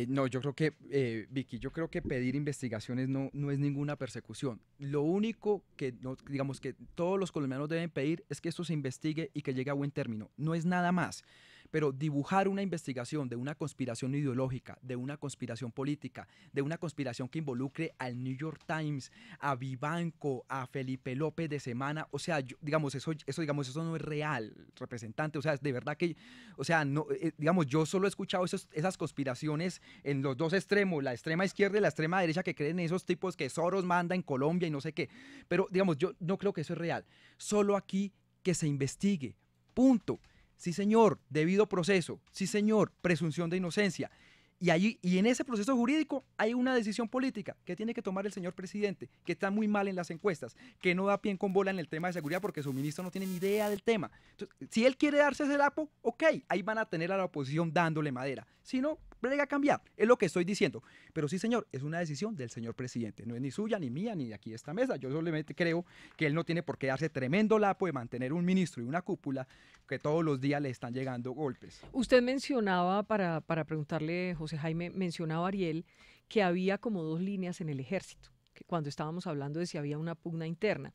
No, yo creo que, Vicky, yo creo que pedir investigaciones no es ninguna persecución. Lo único que, digamos, que todos los colombianos deben pedir es que esto se investigue y que llegue a buen término. No es nada más. Pero dibujar una investigación de una conspiración ideológica, de una conspiración política, de una conspiración que involucre al New York Times, a Vivanco, a Felipe López de Semana, o sea, digamos, eso no es real, representante, o sea, de verdad que, o sea, no, digamos, yo solo he escuchado esas conspiraciones en los dos extremos, la extrema izquierda y la extrema derecha, que creen en esos tipos que Soros manda en Colombia y no sé qué, pero digamos, yo no creo que eso es real, solo aquí que se investigue, punto. Sí, señor, debido proceso. Sí, señor, presunción de inocencia. Y en ese proceso jurídico hay una decisión política que tiene que tomar el señor presidente, que está muy mal en las encuestas, que no da pie con bola en el tema de seguridad porque su ministro no tiene ni idea del tema. Entonces, si él quiere darse ese lapo, ok, ahí van a tener a la oposición dándole madera. Si no, brega a cambiar, es lo que estoy diciendo. Pero sí, señor, es una decisión del señor presidente, no es ni suya, ni mía, ni de aquí de esta mesa. Yo solamente creo que él no tiene por qué darse tremendo lapo de mantener un ministro y una cúpula que todos los días le están llegando golpes. Usted mencionaba, para preguntarle, José Jaime, mencionaba Ariel, que había como dos líneas en el ejército, que cuando estábamos hablando de si había una pugna interna.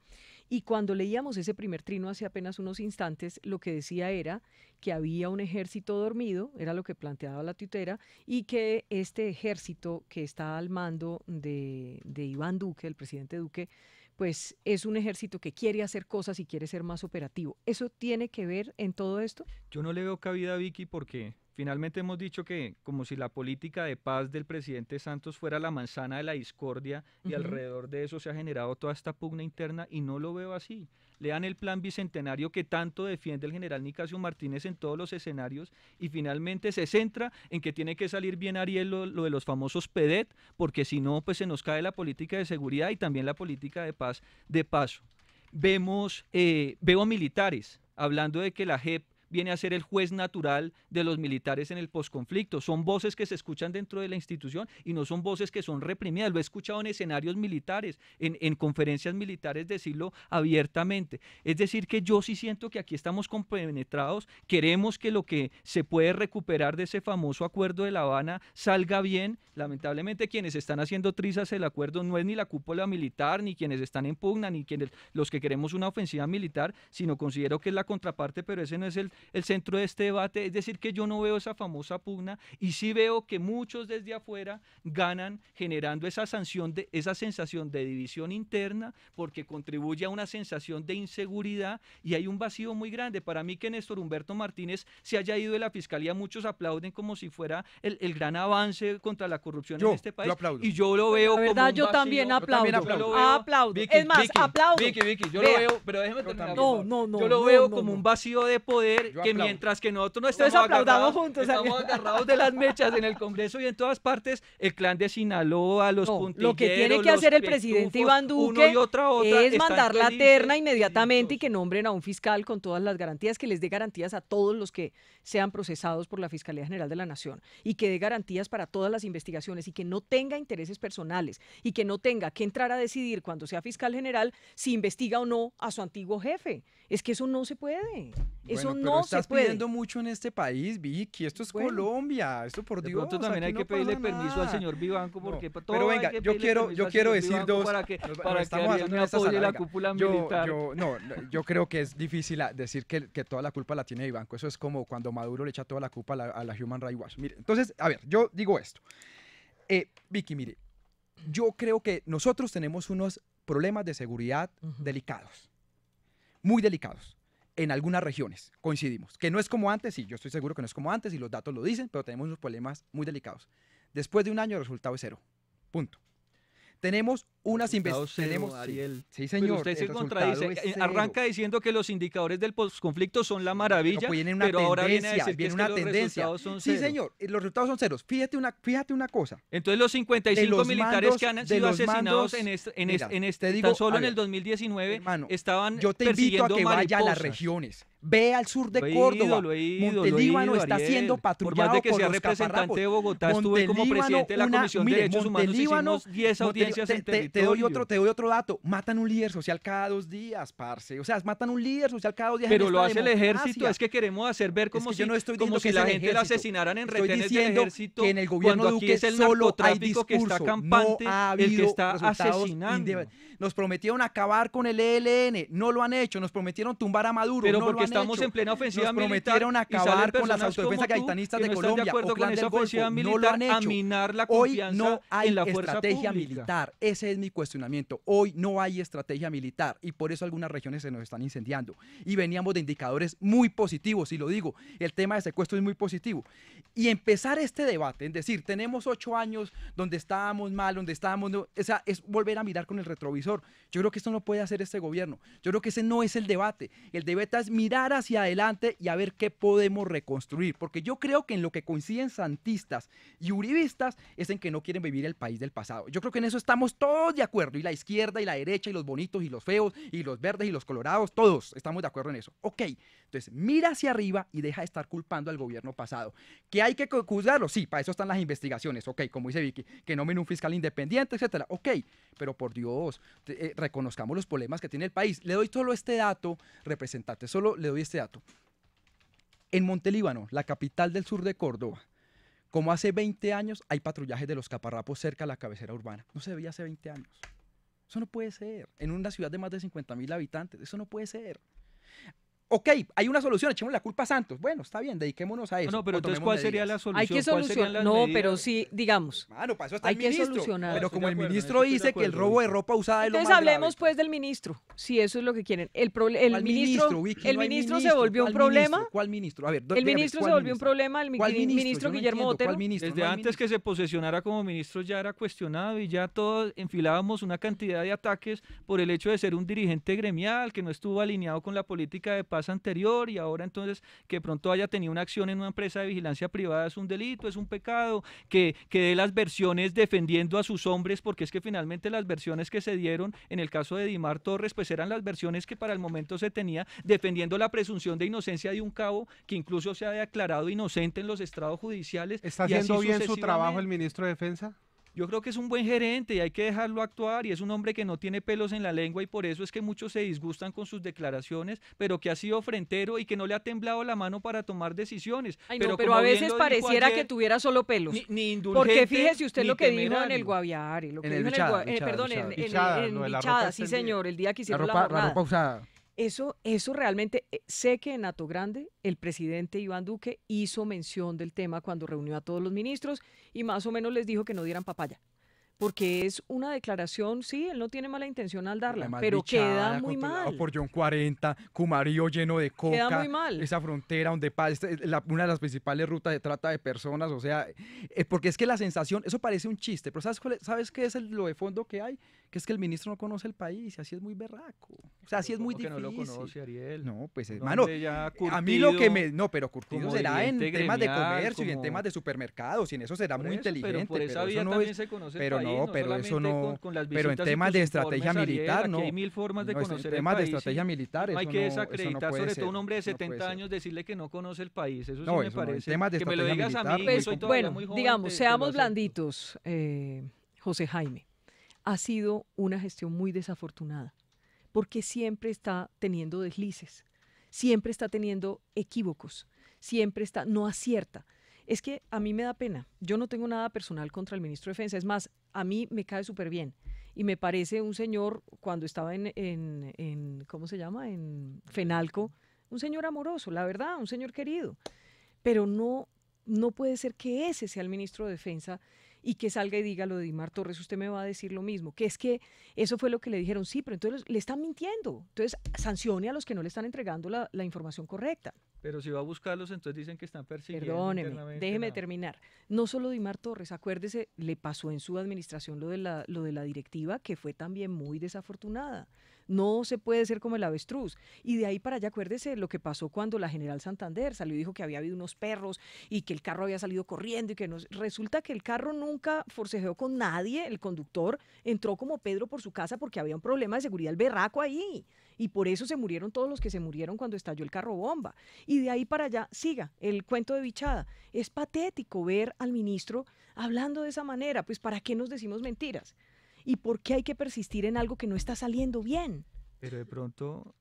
Y cuando leíamos ese primer trino hace apenas unos instantes, lo que decía era que había un ejército dormido, era lo que planteaba la tuitera, y que este ejército que está al mando de Iván Duque, el presidente Duque, pues es un ejército que quiere hacer cosas y quiere ser más operativo. ¿Eso tiene que ver en todo esto? Yo no le veo cabida a Vicky porque finalmente hemos dicho que como si la política de paz del presidente Santos fuera la manzana de la discordia y alrededor de eso se ha generado toda esta pugna interna y no lo veo así. Lean el plan bicentenario que tanto defiende el general Nicasio Martínez en todos los escenarios y finalmente se centra en que tiene que salir bien, Ariel, lo de los famosos PEDET, porque si no, pues se nos cae la política de seguridad y también la política de paz de paso. Veo militares hablando de que la JEP viene a ser el juez natural de los militares en el posconflicto. Son voces que se escuchan dentro de la institución y no son voces que son reprimidas. Lo he escuchado en escenarios militares, en conferencias militares decirlo abiertamente. Es decir, que yo sí siento que aquí estamos compenetrados, queremos que lo que se puede recuperar de ese famoso acuerdo de La Habana salga bien. Lamentablemente quienes están haciendo trizas el acuerdo no es ni la cúpula militar, ni quienes están en pugna, ni los que queremos una ofensiva militar, sino considero que es la contraparte, pero ese no es el centro de este debate. Es decir, que yo no veo esa famosa pugna y sí veo que muchos desde afuera ganan generando esa sensación de división interna porque contribuye a una sensación de inseguridad y hay un vacío muy grande. Para mí que Néstor Humberto Martínez se haya ido de la fiscalía, muchos aplauden como si fuera el gran avance contra la corrupción en este país. Yo aplaudo. Y yo lo veo la verdad, como un yo vacío. también aplaudo. Aplaudo. Es más, aplaudo. Vicky, yo lo veo, pero déjeme terminar. No. Yo lo veo como un vacío de poder que mientras que nosotros no Entonces estamos aplaudamos agarrados, juntos. estamos agarrados de las mechas en el Congreso y en todas partes, el clan de Sinaloa, los puntilleros, lo que tiene que hacer el presidente Iván Duque es mandar la terna inmediatamente y que nombren a un fiscal con todas las garantías, que les dé garantías a todos los que sean procesados por la Fiscalía General de la Nación y que dé garantías para todas las investigaciones y que no tenga intereses personales y que no tenga que entrar a decidir cuando sea fiscal general si investiga o no a su antiguo jefe. Es que eso no se puede. Eso Bueno, no pero se estás puede. pidiendo mucho en este país, Vicky. Esto es Colombia. Esto por De Dios. pronto también hay aquí que no pedirle pasa permiso nada. al señor Vivanco porque todo Pero venga, hay que yo pedirle quiero permiso al decir señor Vivanco dos para que estamos Ariel hablando me en esta apoye sala, la venga. cúpula militar. Yo creo que es difícil decir que toda la culpa la tiene Vivanco. Eso es como cuando Maduro le echa toda la culpa a la Human Rights Watch. Mire, entonces, a ver, yo digo esto. Vicky, mire, yo creo que nosotros tenemos unos problemas de seguridad delicados, muy delicados. En algunas regiones coincidimos, que no es como antes, sí, yo estoy seguro que no es como antes y los datos lo dicen, pero tenemos unos problemas muy delicados. Después de un año el resultado es 0, punto. Tenemos unas investigaciones. Ariel. Sí, señor. Pero usted se contradice. Arranca diciendo que los indicadores del posconflicto son la maravilla, pero ahora viene a decir que, una los tendencia. resultados son Sí, cero. señor, los resultados son ceros. Fíjate una cosa. Entonces los 55 militares que han sido asesinados tan solo en el 2019 hermano, estaban yo te invito a persiguiendo que vaya a las mariposas. regiones. Ve al sur de Lo he Córdoba. ido, lo he ido, Montelíbano lo he ido, está Ariel. siendo patrullado Por más de que sea los representante caparrapos. de Bogotá, estuve como presidente de la Comisión de Derechos Humanos, hicimos 10 audiencias en territorio. Te doy otro dato. Matan un líder social cada 2 días, parce. O sea, matan un líder social cada 2 días. Pero en lo esta hace el ejército. democracia. Es que queremos hacer ver como Es que yo no estoy diciendo como si que la es el gente la ejército. asesinaran en Estoy retenes del diciendo ejército. que en el gobierno cuando aquí Duque es el solo hay narcotráfico que está discurso, campante, no ha el que habido está resultados asesinando. Nos prometieron acabar con el ELN, no lo han hecho. Nos prometieron tumbar a Maduro, Pero no porque lo han estamos hecho. en plena ofensiva Nos militar prometieron y acabar salen con las personas como autodefensas tú gaitanistas que de no están Colombia de acuerdo o Clan con esa del Golfo, ofensiva no militar, lo han hecho. a minar la Hoy confianza no hay en la fuerza estrategia pública. militar. Ese es mi cuestionamiento. Hoy no hay estrategia militar y por eso algunas regiones se nos están incendiando. Y veníamos de indicadores muy positivos, y lo digo, el tema de secuestro es muy positivo. Y empezar este debate, es decir, tenemos 8 años donde estábamos mal, donde estábamos... No, o sea, es volver a mirar con el retrovisor. Yo creo que esto no puede hacer este gobierno. Yo creo que ese no es el debate. El debate es mirar hacia adelante y a ver qué podemos reconstruir. Porque yo creo que en lo que coinciden santistas y uribistas es en que no quieren vivir el país del pasado. Yo creo que en eso estamos todos de acuerdo. Y la izquierda y la derecha y los bonitos y los feos y los verdes y los colorados, todos estamos de acuerdo en eso. Ok, entonces mira hacia arriba y deja de estar culpando al gobierno pasado. ¿Que hay que juzgarlo? Sí, para eso están las investigaciones. Ok, como dice Vicky, que nombren un fiscal independiente, etcétera. Ok, pero por Dios, reconozcamos los problemas que tiene el país. Le doy solo este dato, representante, solo le doy este dato. En Montelíbano, la capital del sur de Córdoba, como hace 20 años, hay patrullajes de los caparrapos cerca de la cabecera urbana. No se veía hace 20 años. Eso no puede ser. En una ciudad de más de 50.000 habitantes, eso no puede ser. Ok, hay una solución, echemos la culpa a Santos. Bueno, está bien, dediquémonos a eso. No, pero entonces, ¿cuál sería la solución? Hay que solucionar. No, pero sí, digamos. Mano, para eso está hay el que ministro. solucionar. Pero como el ministro dice que el robo de ropa usada es lo más Entonces hablemos grave. pues del ministro, si eso es lo que quieren. El ¿Cuál ministro, Vicky? el No hay ministro se ministro. volvió un ¿Cuál problema. ministro? ¿Cuál ministro? A ver, El ministro se volvió un problema, el ¿Cuál ministro Yo no Guillermo entiendo, Botero. ¿cuál ministro? Desde No hay antes que se posesionara como ministro ya era cuestionado y ya todos enfilábamos una cantidad de ataques por el hecho de ser un dirigente gremial que no estuvo alineado con la política de paz anterior y ahora entonces que pronto haya tenido una acción en una empresa de vigilancia privada es un delito, es un pecado, que dé las versiones defendiendo a sus hombres, porque es que finalmente las versiones que se dieron en el caso de Dimar Torres pues eran las versiones que para el momento se tenía defendiendo la presunción de inocencia de un cabo que incluso se ha declarado inocente en los estrados judiciales. ¿Está y así haciendo bien su sucesivamente. trabajo el ministro de Defensa? Yo creo que es un buen gerente y hay que dejarlo actuar y es un hombre que no tiene pelos en la lengua y por eso es que muchos se disgustan con sus declaraciones, pero que ha sido frentero y que no le ha temblado la mano para tomar decisiones. Ay, no, pero como a bien veces lo dijo pareciera ayer, que tuviera solo pelos. ni indulgente, porque fíjese usted ni lo que dijo en temerario. el Guaviare, lo que En dijo el en el Bichada, perdón, Bichada. en lo de la Bichada, ropa sí extendida. señor, el día que hicieron la La jornada. ropa usada. Eso realmente, sé que en Hato Grande el presidente Iván Duque hizo mención del tema cuando reunió a todos los ministros y más o menos les dijo que no dieran papaya. porque es una declaración, sí, él no tiene mala intención al darla, Además, pero queda bichada, muy controlado mal. por John 40, Cumarío lleno de coca. Queda muy mal. Esa frontera donde pasa una de las principales rutas de trata de personas, o sea, porque es que la sensación, eso parece un chiste, pero ¿sabes qué es lo de fondo que hay? Que es que el ministro no conoce el país y así es muy berraco. O sea, así es muy difícil. No lo conoce, Ariel. No, pues Un hermano, hombre ya a mí lo que curtido, no, pero curtido como será en dirigente temas de gremial, comercio y en como- temas de supermercados y en eso será Por muy eso, pero inteligente. por esa vía eso no también es, se conoce el pero país, no, no pero eso solamente no, con las pero en visitas y temas tus de informes, estrategia Ariel, militar, aquí no. hay mil formas de No, conocer en el temas de país, estrategia y militar, no hay eso que no desacreditar, puede sobre ser, todo un hombre de eso no puede 70 ser. años, decirle que no conoce el país. Eso sí No, me eso no, en parece. temas de Que me lo estrategia digas a militar, mí, muy que soy todavía Bueno, muy joven, digamos, te lo seamos acepto. blanditos, José Jaime. Ha sido una gestión muy desafortunada, porque siempre está teniendo deslices, siempre está teniendo equívocos, no acierta. Es que a mí me da pena. Yo no tengo nada personal contra el ministro de Defensa. Es más, a mí me cae súper bien. Y me parece un señor, cuando estaba en ¿cómo se llama? En Fenalco, un señor amoroso, la verdad, un señor querido. Pero no puede ser que ese sea el ministro de Defensa y que salga y diga lo de Dimar Torres. Usted me va a decir lo mismo, que es que eso fue lo que le dijeron. Sí, pero entonces le están mintiendo. Entonces sancione a los que no le están entregando la información correcta. Pero si va a buscarlos, entonces dicen que están persiguiendo Perdóneme, internamente, déjeme no. terminar. No solo Dimar Torres, acuérdese, le pasó en su administración lo de la directiva, que fue también muy desafortunada. No se puede ser como el avestruz. Y de ahí para allá, acuérdese lo que pasó cuando la General Santander salió y dijo que había habido unos perros y que el carro había salido corriendo y que no. Resulta que el carro nunca forcejeó con nadie, el conductor entró como Pedro por su casa porque había un problema de seguridad, el berraco ahí. Y por eso se murieron todos los que se murieron cuando estalló el carro bomba. Y de ahí para allá, siga, el cuento de bichada. Es patético ver al ministro hablando de esa manera. Pues, ¿para qué nos decimos mentiras? ¿Y por qué hay que persistir en algo que no está saliendo bien? Pero de pronto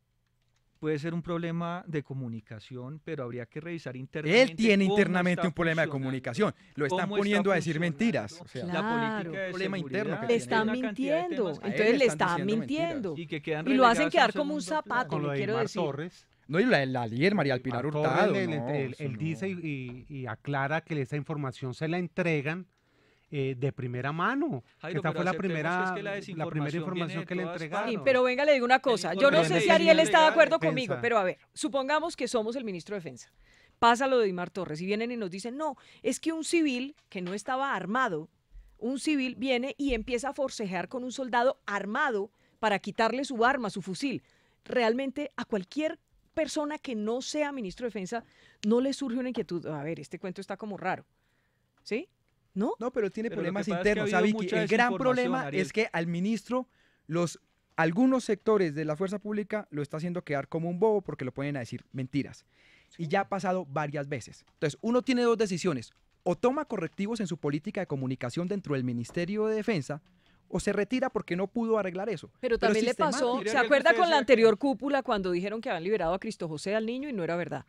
puede ser un problema de comunicación, pero habría que revisar internamente. Él tiene cómo internamente está un problema de funcionando, comunicación. Lo están cómo poniendo a está decir mentiras. O sea, la Claro. política de problema interno seguridad, que Le tiene. están hay una cantidad de mintiendo. temas que- Entonces le están están diciendo mintiendo. y que quedan Y lo hacen relegados a quedar un como un segundo zapato, Con lo le de quiero Dimar decir. Torres. No, y la líder María del Pilar Dimar Hurtado. Torres, no, él eso no. dice y aclara que esa información se la entregan de primera mano. Jairo, Esta pero fue la aceptemos primera, que es que la desinformación información viene de que le todas entregaron. Sí, pero venga, le digo una cosa. Yo no Pero sé en si defensa Ariel está de legal, acuerdo defensa. conmigo, pero a ver, supongamos que somos el ministro de Defensa. Pasa lo de Dimar Torres y vienen y nos dicen, no, es que un civil que no estaba armado, un civil viene y empieza a forcejear con un soldado armado para quitarle su arma, su fusil. Realmente a cualquier persona que no sea ministro de Defensa no le surge una inquietud. A ver, este cuento está como raro. ¿Sí? ¿No? No, pero tiene Pero lo que problemas pasa es que ha internos. habido ¿Sabe? mucha El gran desinformación, problema Ariel. es que al ministro, algunos sectores de la fuerza pública lo está haciendo quedar como un bobo porque lo ponen a decir mentiras. Y ya ha pasado varias veces. Entonces, uno tiene dos decisiones. O toma correctivos en su política de comunicación dentro del Ministerio de Defensa, o se retira porque no pudo arreglar eso. Pero también le pasó, sistemático. ¿se acuerda con la anterior cúpula cuando dijeron que habían liberado a Cristo José al niño y no era verdad?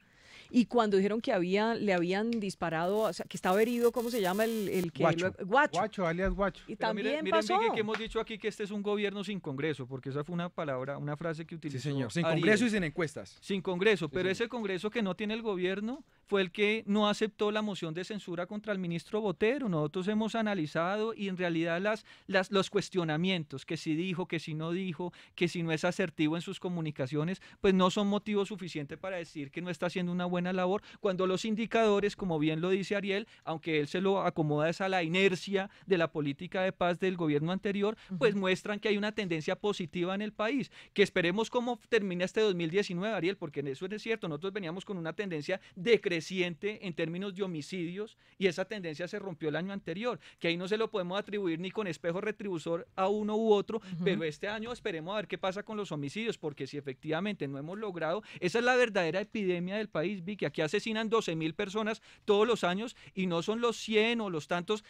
Y cuando dijeron que le habían disparado, o sea, que estaba herido, ¿cómo se llama? El que Guacho. Guacho. Alias Guacho. Y Pero también miren, pasó. Vicky, que hemos dicho aquí que este es un gobierno sin Congreso, porque esa fue una palabra, una frase que utilizó. Sí, señor. Sin Ariel. Congreso y sin encuestas. Sin Congreso, Sí, pero señor. ese Congreso que no tiene el gobierno fue el que no aceptó la moción de censura contra el ministro Botero. Nosotros hemos analizado y en realidad los cuestionamientos, que si dijo, que si no dijo, que si no es asertivo en sus comunicaciones, pues no son motivo suficiente para decir que no está haciendo una buena labor, cuando los indicadores, como bien lo dice Ariel, aunque él se lo acomoda es a la inercia de la política de paz del gobierno anterior, pues muestran que hay una tendencia positiva en el país, que esperemos cómo termina este 2019, Ariel, porque en eso es cierto, nosotros veníamos con una tendencia decreciente en términos de homicidios y esa tendencia se rompió el año anterior, que ahí no se lo podemos atribuir ni con espejo retribuidor a uno u otro, pero este año esperemos a ver qué pasa con los homicidios, porque si efectivamente no hemos logrado, esa es la verdadera epidemia del país, Vicky, aquí asesinan 12.000 personas todos los años y no son los 100 o los tantos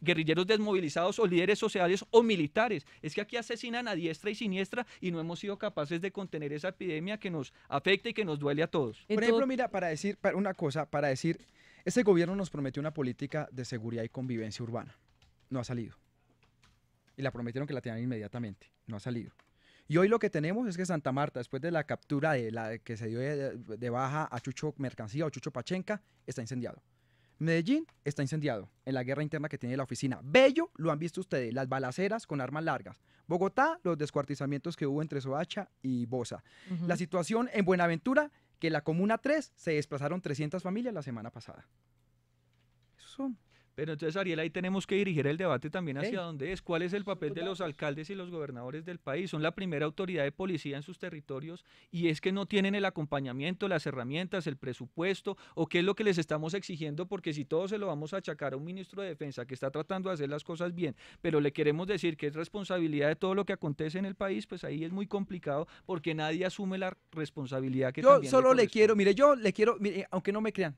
guerrilleros desmovilizados o líderes sociales o militares, es que aquí asesinan a diestra y siniestra y no hemos sido capaces de contener esa epidemia que nos afecta y que nos duele a todos. Por ejemplo, mira, para decir ese gobierno nos prometió una política de seguridad y convivencia urbana. No ha salido. Y la prometieron que la tenían inmediatamente. No ha salido. Y hoy lo que tenemos es que Santa Marta, después de la captura que se dio de baja a Chucho Mercancía o Chucho Pachenca, está incendiado. Medellín está incendiado en la guerra interna que tiene la oficina. Bello, lo han visto ustedes, las balaceras con armas largas. Bogotá, los descuartizamientos que hubo entre Soacha y Bosa. La situación en Buenaventura, que en la Comuna 3 se desplazaron 300 familias la semana pasada. Esos son. Pero entonces, Ariel, ahí tenemos que dirigir el debate también hacia dónde es. ¿Cuál es el papel de los alcaldes y los gobernadores del país? Son la primera autoridad de policía en sus territorios y es que no tienen el acompañamiento, las herramientas, el presupuesto, o qué es lo que les estamos exigiendo, porque si todo se lo vamos a achacar a un ministro de Defensa que está tratando de hacer las cosas bien, pero le queremos decir que es responsabilidad de todo lo que acontece en el país, pues ahí es muy complicado porque nadie asume la responsabilidad que también Yo le quiero, mire, aunque no me crean,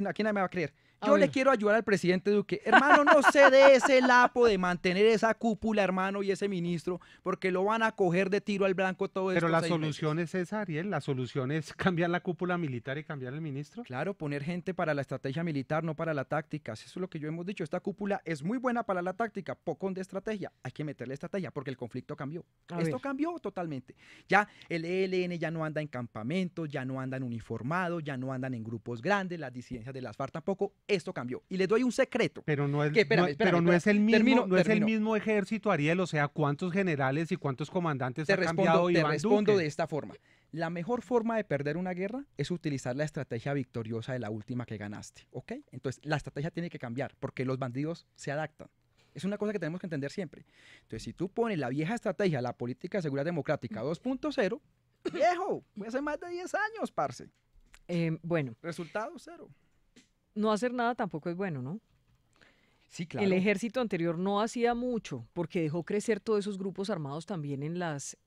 aquí nadie me va a creer. Yo le quiero ayudar al presidente Duque. Hermano, no se dé ese lapo de mantener esa cúpula, hermano, y ese ministro, porque lo van a coger de tiro al blanco todo esto. Pero la solución es esa, Ariel. La solución es cambiar la cúpula militar y cambiar el ministro. Claro, poner gente para la estrategia militar, no para la táctica. Eso es lo que yo hemos dicho. Esta cúpula es muy buena para la táctica, poco de estrategia. Hay que meterle estrategia porque el conflicto cambió. Esto cambió totalmente. Ya el ELN ya no anda en campamentos, ya no andan uniformados, ya no andan en grupos grandes, las disidencias de las FARC tampoco. Esto cambió. Y les doy un secreto. Pero no es, espérame, no es el mismo, termino. el mismo ejército, Ariel. O sea, ¿cuántos generales y cuántos comandantes ha cambiado Iván Duque? Te respondo de esta forma. La mejor forma de perder una guerra es utilizar la estrategia victoriosa de la última que ganaste, ¿ok? Entonces, la estrategia tiene que cambiar porque los bandidos se adaptan. Es una cosa que tenemos que entender siempre. Entonces, si tú pones la vieja estrategia, la política de seguridad democrática 2.0, viejo, fue hace más de 10 años, parce. Bueno. Resultado cero. No hacer nada tampoco es bueno, ¿no? Sí, claro. El ejército anterior no hacía mucho porque dejó crecer todos esos grupos armados también en las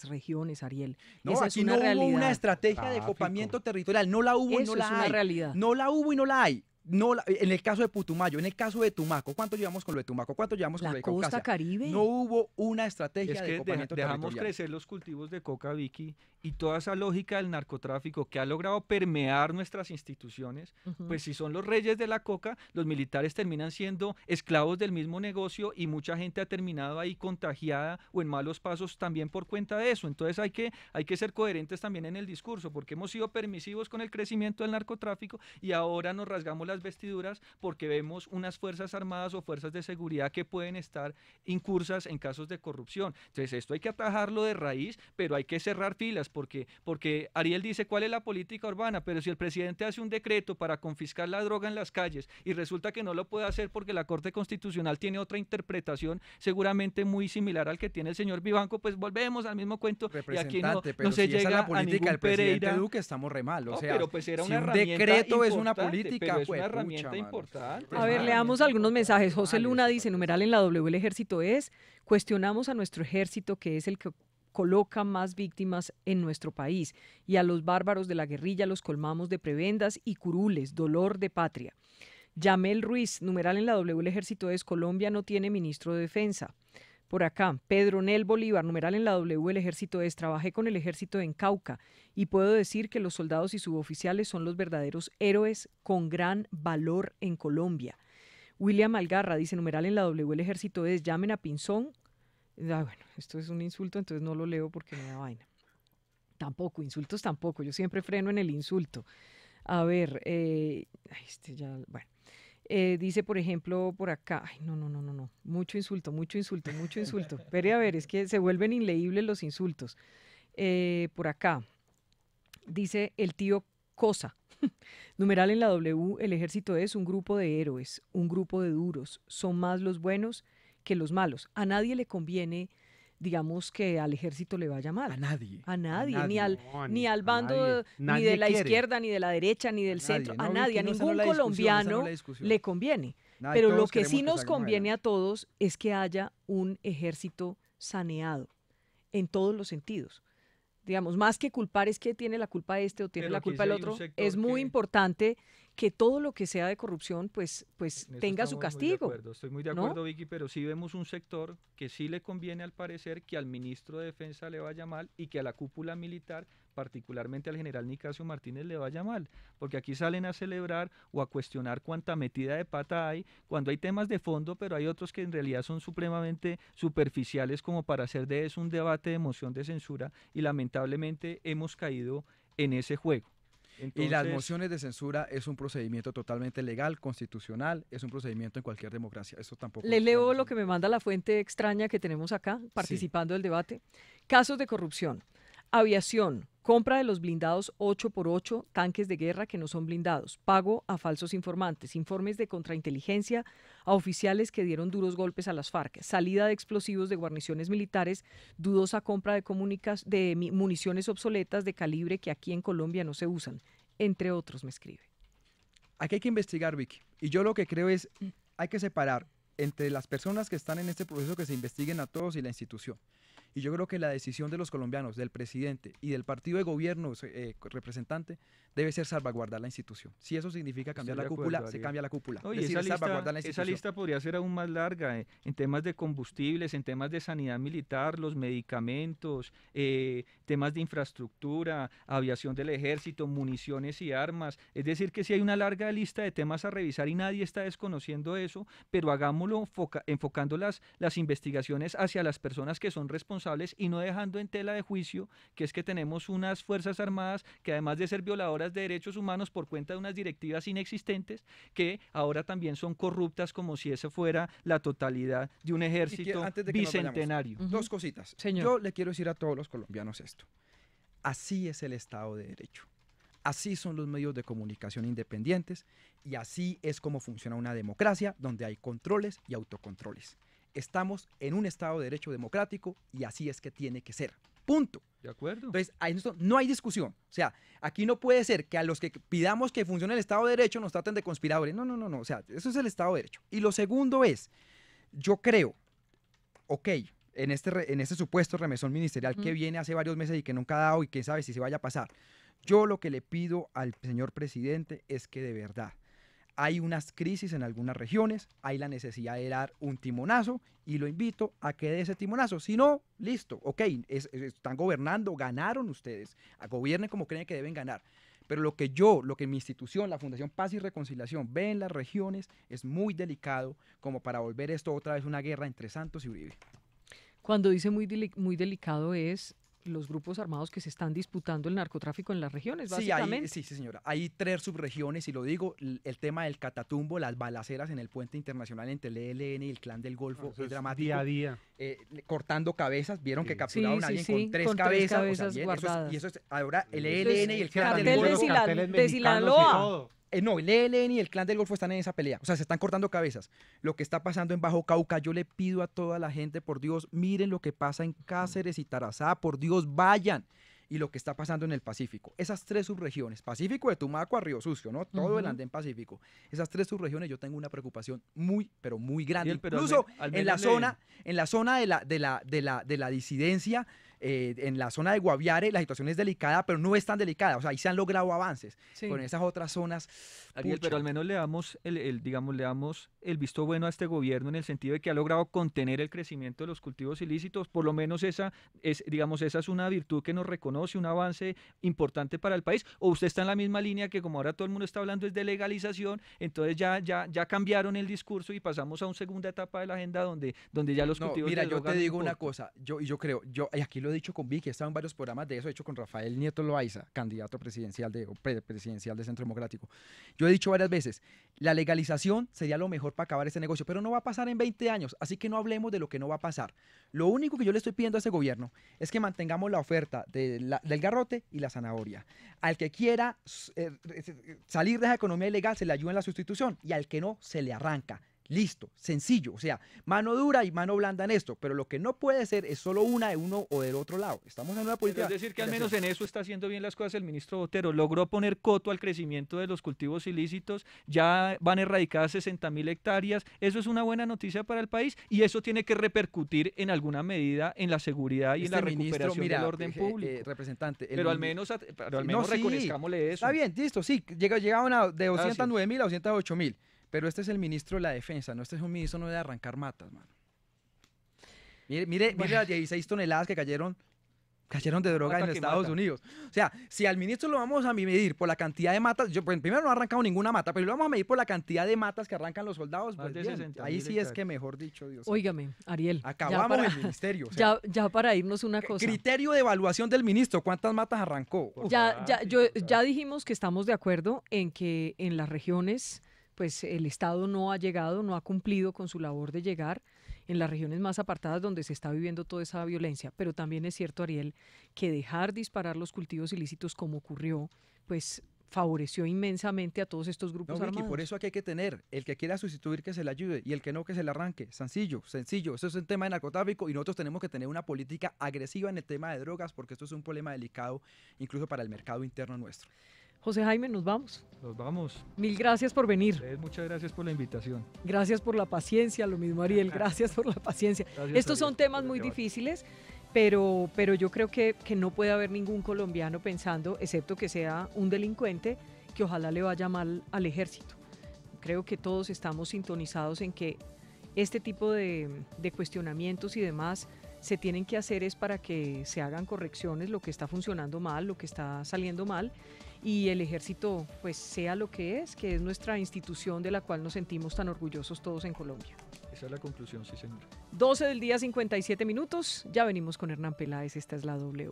regiones, Ariel. No, esa aquí es una no realidad. hubo una estrategia de copamiento territorial, no la hubo y no la hay. Eso es una realidad. No la hubo y no la hay. No, en el caso de Putumayo, en el caso de Tumaco, ¿cuánto llevamos con lo de Tumaco? ¿Cuánto llevamos con lo de Caucasia? La costa Caribe. No hubo una estrategia de que copamiento dejamos territorial. crecer los cultivos de coca, Vicky, y toda esa lógica del narcotráfico que ha logrado permear nuestras instituciones, pues si son los reyes de la coca, los militares terminan siendo esclavos del mismo negocio y mucha gente ha terminado ahí contagiada o en malos pasos también por cuenta de eso. Entonces hay que ser coherentes también en el discurso, porque hemos sido permisivos con el crecimiento del narcotráfico y ahora nos rasgamos las vestiduras porque vemos unas fuerzas armadas o fuerzas de seguridad que pueden estar incursas en casos de corrupción. Entonces esto hay que atajarlo de raíz, pero hay que cerrar filas porque Ariel dice cuál es la política urbana, pero si el presidente hace un decreto para confiscar la droga en las calles y resulta que no lo puede hacer porque la Corte Constitucional tiene otra interpretación seguramente muy similar al que tiene el señor Vivanco, pues volvemos al mismo cuento y aquí no se si llega esa es la política del presidente Pereira. Duque, estamos re mal. O sea, pero pues era si una un herramienta decreto es una importante, política, pero es pues, una herramienta importante. A ver, leamos algunos mensajes. José Luna dice, numeral en la W, el ejército es, cuestionamos a nuestro ejército que es el que coloca más víctimas en nuestro país y a los bárbaros de la guerrilla los colmamos de prebendas y curules, dolor de patria. Yamel Ruiz, numeral en la W, el ejército es, Colombia no tiene ministro de defensa. Por acá, Pedro Nel Bolívar, numeral en la W, el ejército es, trabajé con el ejército en Cauca y puedo decir que los soldados y suboficiales son los verdaderos héroes con gran valor en Colombia. William Algarra dice, numeral en la W, el ejército es, llamen a Pinzón. Bueno, esto es un insulto, entonces no lo leo porque me da vaina. Tampoco, insultos tampoco, yo siempre freno en el insulto. A ver, bueno. Dice, por ejemplo, por acá, ay, no, mucho insulto. Espere a ver, es que se vuelven inleíbles los insultos. Por acá, dice el tío Cosa, numeral en la W, el ejército es un grupo de héroes, un grupo de duros, son más los buenos que los malos. A nadie le conviene, digamos, que al ejército le vaya mal. A nadie. Ni al bando, ni de la izquierda, ni de la derecha, ni del centro. A nadie, a ningún colombiano le conviene. Pero lo que sí nos conviene a todos es que haya un ejército saneado en todos los sentidos. Digamos, más que culpar es que tiene la culpa este o tiene la culpa el otro, es muy importante que todo lo que sea de corrupción pues tenga su castigo. Estoy muy de acuerdo, Vicky, pero sí vemos un sector que sí le conviene al parecer que al ministro de Defensa le vaya mal y que a la cúpula militar, particularmente al general Nicasio Martínez, le vaya mal, porque aquí salen a celebrar o a cuestionar cuánta metida de pata hay, cuando hay temas de fondo, pero hay otros que en realidad son supremamente superficiales como para hacer de eso un debate de moción de censura y lamentablemente hemos caído en ese juego. Y las mociones de censura es un procedimiento totalmente legal, constitucional, es un procedimiento en cualquier democracia. Eso tampoco. Le leo lo que me manda la fuente extraña que tenemos acá, participando del debate. Casos de corrupción. Aviación, compra de los blindados 8x8, tanques de guerra que no son blindados, pago a falsos informantes, informes de contrainteligencia a oficiales que dieron duros golpes a las FARC, salida de explosivos de guarniciones militares, dudosa compra de municiones obsoletas de calibre que aquí en Colombia no se usan, entre otros, me escribe. Aquí hay que investigar, Vicky. Y yo lo que creo es, hay que separar entre las personas que están en este proceso, que se investiguen a todos, y la institución. Y yo creo que la decisión de los colombianos, del presidente y del partido de gobierno representante debe ser salvaguardar la institución. Si eso significa cambiar la cúpula, se cambia la cúpula. No, y esa lista podría ser aún más larga en temas de combustibles, en temas de sanidad militar, los medicamentos, temas de infraestructura, aviación del ejército, municiones y armas. Es decir, que sí hay una larga lista de temas a revisar y nadie está desconociendo eso, pero hagámoslo enfocando las investigaciones hacia las personas que son responsables y no dejando en tela de juicio que es que tenemos unas fuerzas armadas que, además de ser violadoras de derechos humanos por cuenta de unas directivas inexistentes, que ahora también son corruptas, como si esa fuera la totalidad de un ejército bicentenario. Dos cositas. Señor. Yo le quiero decir a todos los colombianos esto. Así es el Estado de Derecho. Así son los medios de comunicación independientes y así es como funciona una democracia donde hay controles y autocontroles. Estamos en un Estado de Derecho democrático y así es que tiene que ser. Punto. De acuerdo. Entonces, no hay discusión. O sea, aquí no puede ser que a los que pidamos que funcione el Estado de Derecho nos traten de conspiradores. No. O sea, eso es el Estado de Derecho. Y lo segundo es, yo creo, en este supuesto remesón ministerial que viene hace varios meses y que nunca ha dado y quién sabe si se vaya a pasar, yo lo que le pido al señor presidente es que de verdad hay unas crisis en algunas regiones, hay la necesidad de dar un timonazo y lo invito a que dé ese timonazo. Si no, listo, están gobernando, ganaron ustedes, gobiernen como creen que deben ganar. Pero lo que mi institución, la Fundación Paz y Reconciliación, ve en las regiones es muy delicado como para volver esto otra vez una guerra entre Santos y Uribe. Cuando dice muy delicado es los grupos armados que se están disputando el narcotráfico en las regiones, básicamente. Sí, señora. Hay 3 subregiones y lo digo, el tema del Catatumbo, las balaceras en el puente internacional entre el ELN y el Clan del Golfo es dramático. Día a día. Cortando cabezas, vieron que capturaron a alguien con 3 cabezas. Guardadas. Y eso es ahora el ELN y el Clan del Golfo. De Sinaloa. No, el ELN y el Clan del Golfo están en esa pelea. O sea, se están cortando cabezas. Lo que está pasando en Bajo Cauca, yo le pido a toda la gente, por Dios, miren lo que pasa en Cáceres y Tarazá, por Dios, vayan. Y lo que está pasando en el Pacífico. Esas 3 subregiones, Pacífico de Tumaco a Río Sucio, ¿no? Todo el andén Pacífico. Esas 3 subregiones yo tengo una preocupación muy, pero muy grande. Incluso en la zona de la disidencia, en la zona de Guaviare la situación es delicada, pero no es tan delicada. O sea, ahí se han logrado avances. Pero en esas otras zonas... Ariel, pero al menos le damos el visto bueno a este gobierno en el sentido de que ha logrado contener el crecimiento de los cultivos ilícitos. Por lo menos esa es una virtud que nos reconoce, un avance importante para el país. O usted está en la misma línea que, como ahora todo el mundo está hablando es de legalización, entonces ya cambiaron el discurso y pasamos a una segunda etapa de la agenda donde ya los cultivos... Mira, yo te digo una cosa, yo creo, y aquí lo he dicho con Vicky, he estado en varios programas de eso, he hecho con Rafael Nieto Loaiza, candidato presidencial presidencial de Centro Democrático. Yo he dicho varias veces, la legalización sería lo mejor para acabar este negocio, pero no va a pasar en 20 años, así que no hablemos de lo que no va a pasar. Lo único que yo le estoy pidiendo a este gobierno es que mantengamos la oferta del garrote y la zanahoria. Al que quiera salir de esa economía ilegal se le ayuda en la sustitución y al que no se le arranca. Listo, sencillo, o sea, mano dura y mano blanda en esto, pero lo que no puede ser es solo una de uno o del otro lado. Estamos en una política... Es decir, que al menos en eso está haciendo bien las cosas el ministro Botero. Logró poner coto al crecimiento de los cultivos ilícitos, ya van erradicadas 60.000 hectáreas. Eso es una buena noticia para el país y eso tiene que repercutir en alguna medida en la seguridad y en la recuperación del orden público. Representante... Pero al menos reconozcámosle eso. Está bien, listo, sí, llegaban de 209.000 a 208.000. Pero este es el ministro de la Defensa, no, este es un ministro no de arrancar matas, mano. Mire las 16 toneladas que cayeron cayeron de droga Mata en que Estados mata. Unidos. O sea, si al ministro lo vamos a medir por la cantidad de matas, pues, primero no ha arrancado ninguna mata, pero lo vamos a medir por la cantidad de matas que arrancan los soldados, Más pues de bien, 60.000 ahí sí es hectáreas. que mejor dicho, Dios. Óigame, Ariel. Acabamos el ministerio. O sea, ya para irnos una cosa. criterio de evaluación del ministro, ¿cuántas matas arrancó? Ya dijimos que estamos de acuerdo en que en las regiones, pues el Estado no ha llegado, no ha cumplido con su labor de llegar en las regiones más apartadas donde se está viviendo toda esa violencia. Pero también es cierto, Ariel, que dejar disparar los cultivos ilícitos como ocurrió, pues favoreció inmensamente a todos estos grupos No, Vicky, armados. por eso aquí hay que tener, el que quiera sustituir que se le ayude y el que no que se le arranque. Sencillo. Eso es un tema de narcotráfico y nosotros tenemos que tener una política agresiva en el tema de drogas porque esto es un problema delicado incluso para el mercado interno nuestro. José Jaime, nos vamos. Nos vamos. Mil gracias por venir. Ustedes, muchas gracias por la invitación. Gracias por la paciencia, lo mismo Ariel, gracias por la paciencia. Gracias, Estos son Ariel, temas por muy el debate. difíciles, pero yo creo que no puede haber ningún colombiano pensando, excepto que sea un delincuente, que ojalá le vaya mal al ejército. Creo que todos estamos sintonizados en que este tipo de cuestionamientos y demás se tienen que hacer es para que se hagan correcciones, lo que está funcionando mal, lo que está saliendo mal, y el ejército pues sea lo que es nuestra institución de la cual nos sentimos tan orgullosos todos en Colombia. Esa es la conclusión, sí, señor. 12 del día, 57 minutos, ya venimos con Hernán Peláez, esta es la W.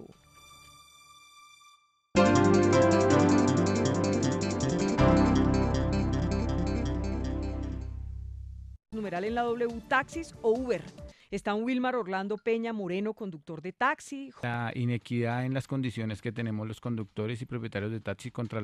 Numeral en la W, taxis o Uber. Están Wilmar Orlando Peña Moreno, conductor de taxi. La inequidad en las condiciones que tenemos los conductores y propietarios de taxi contra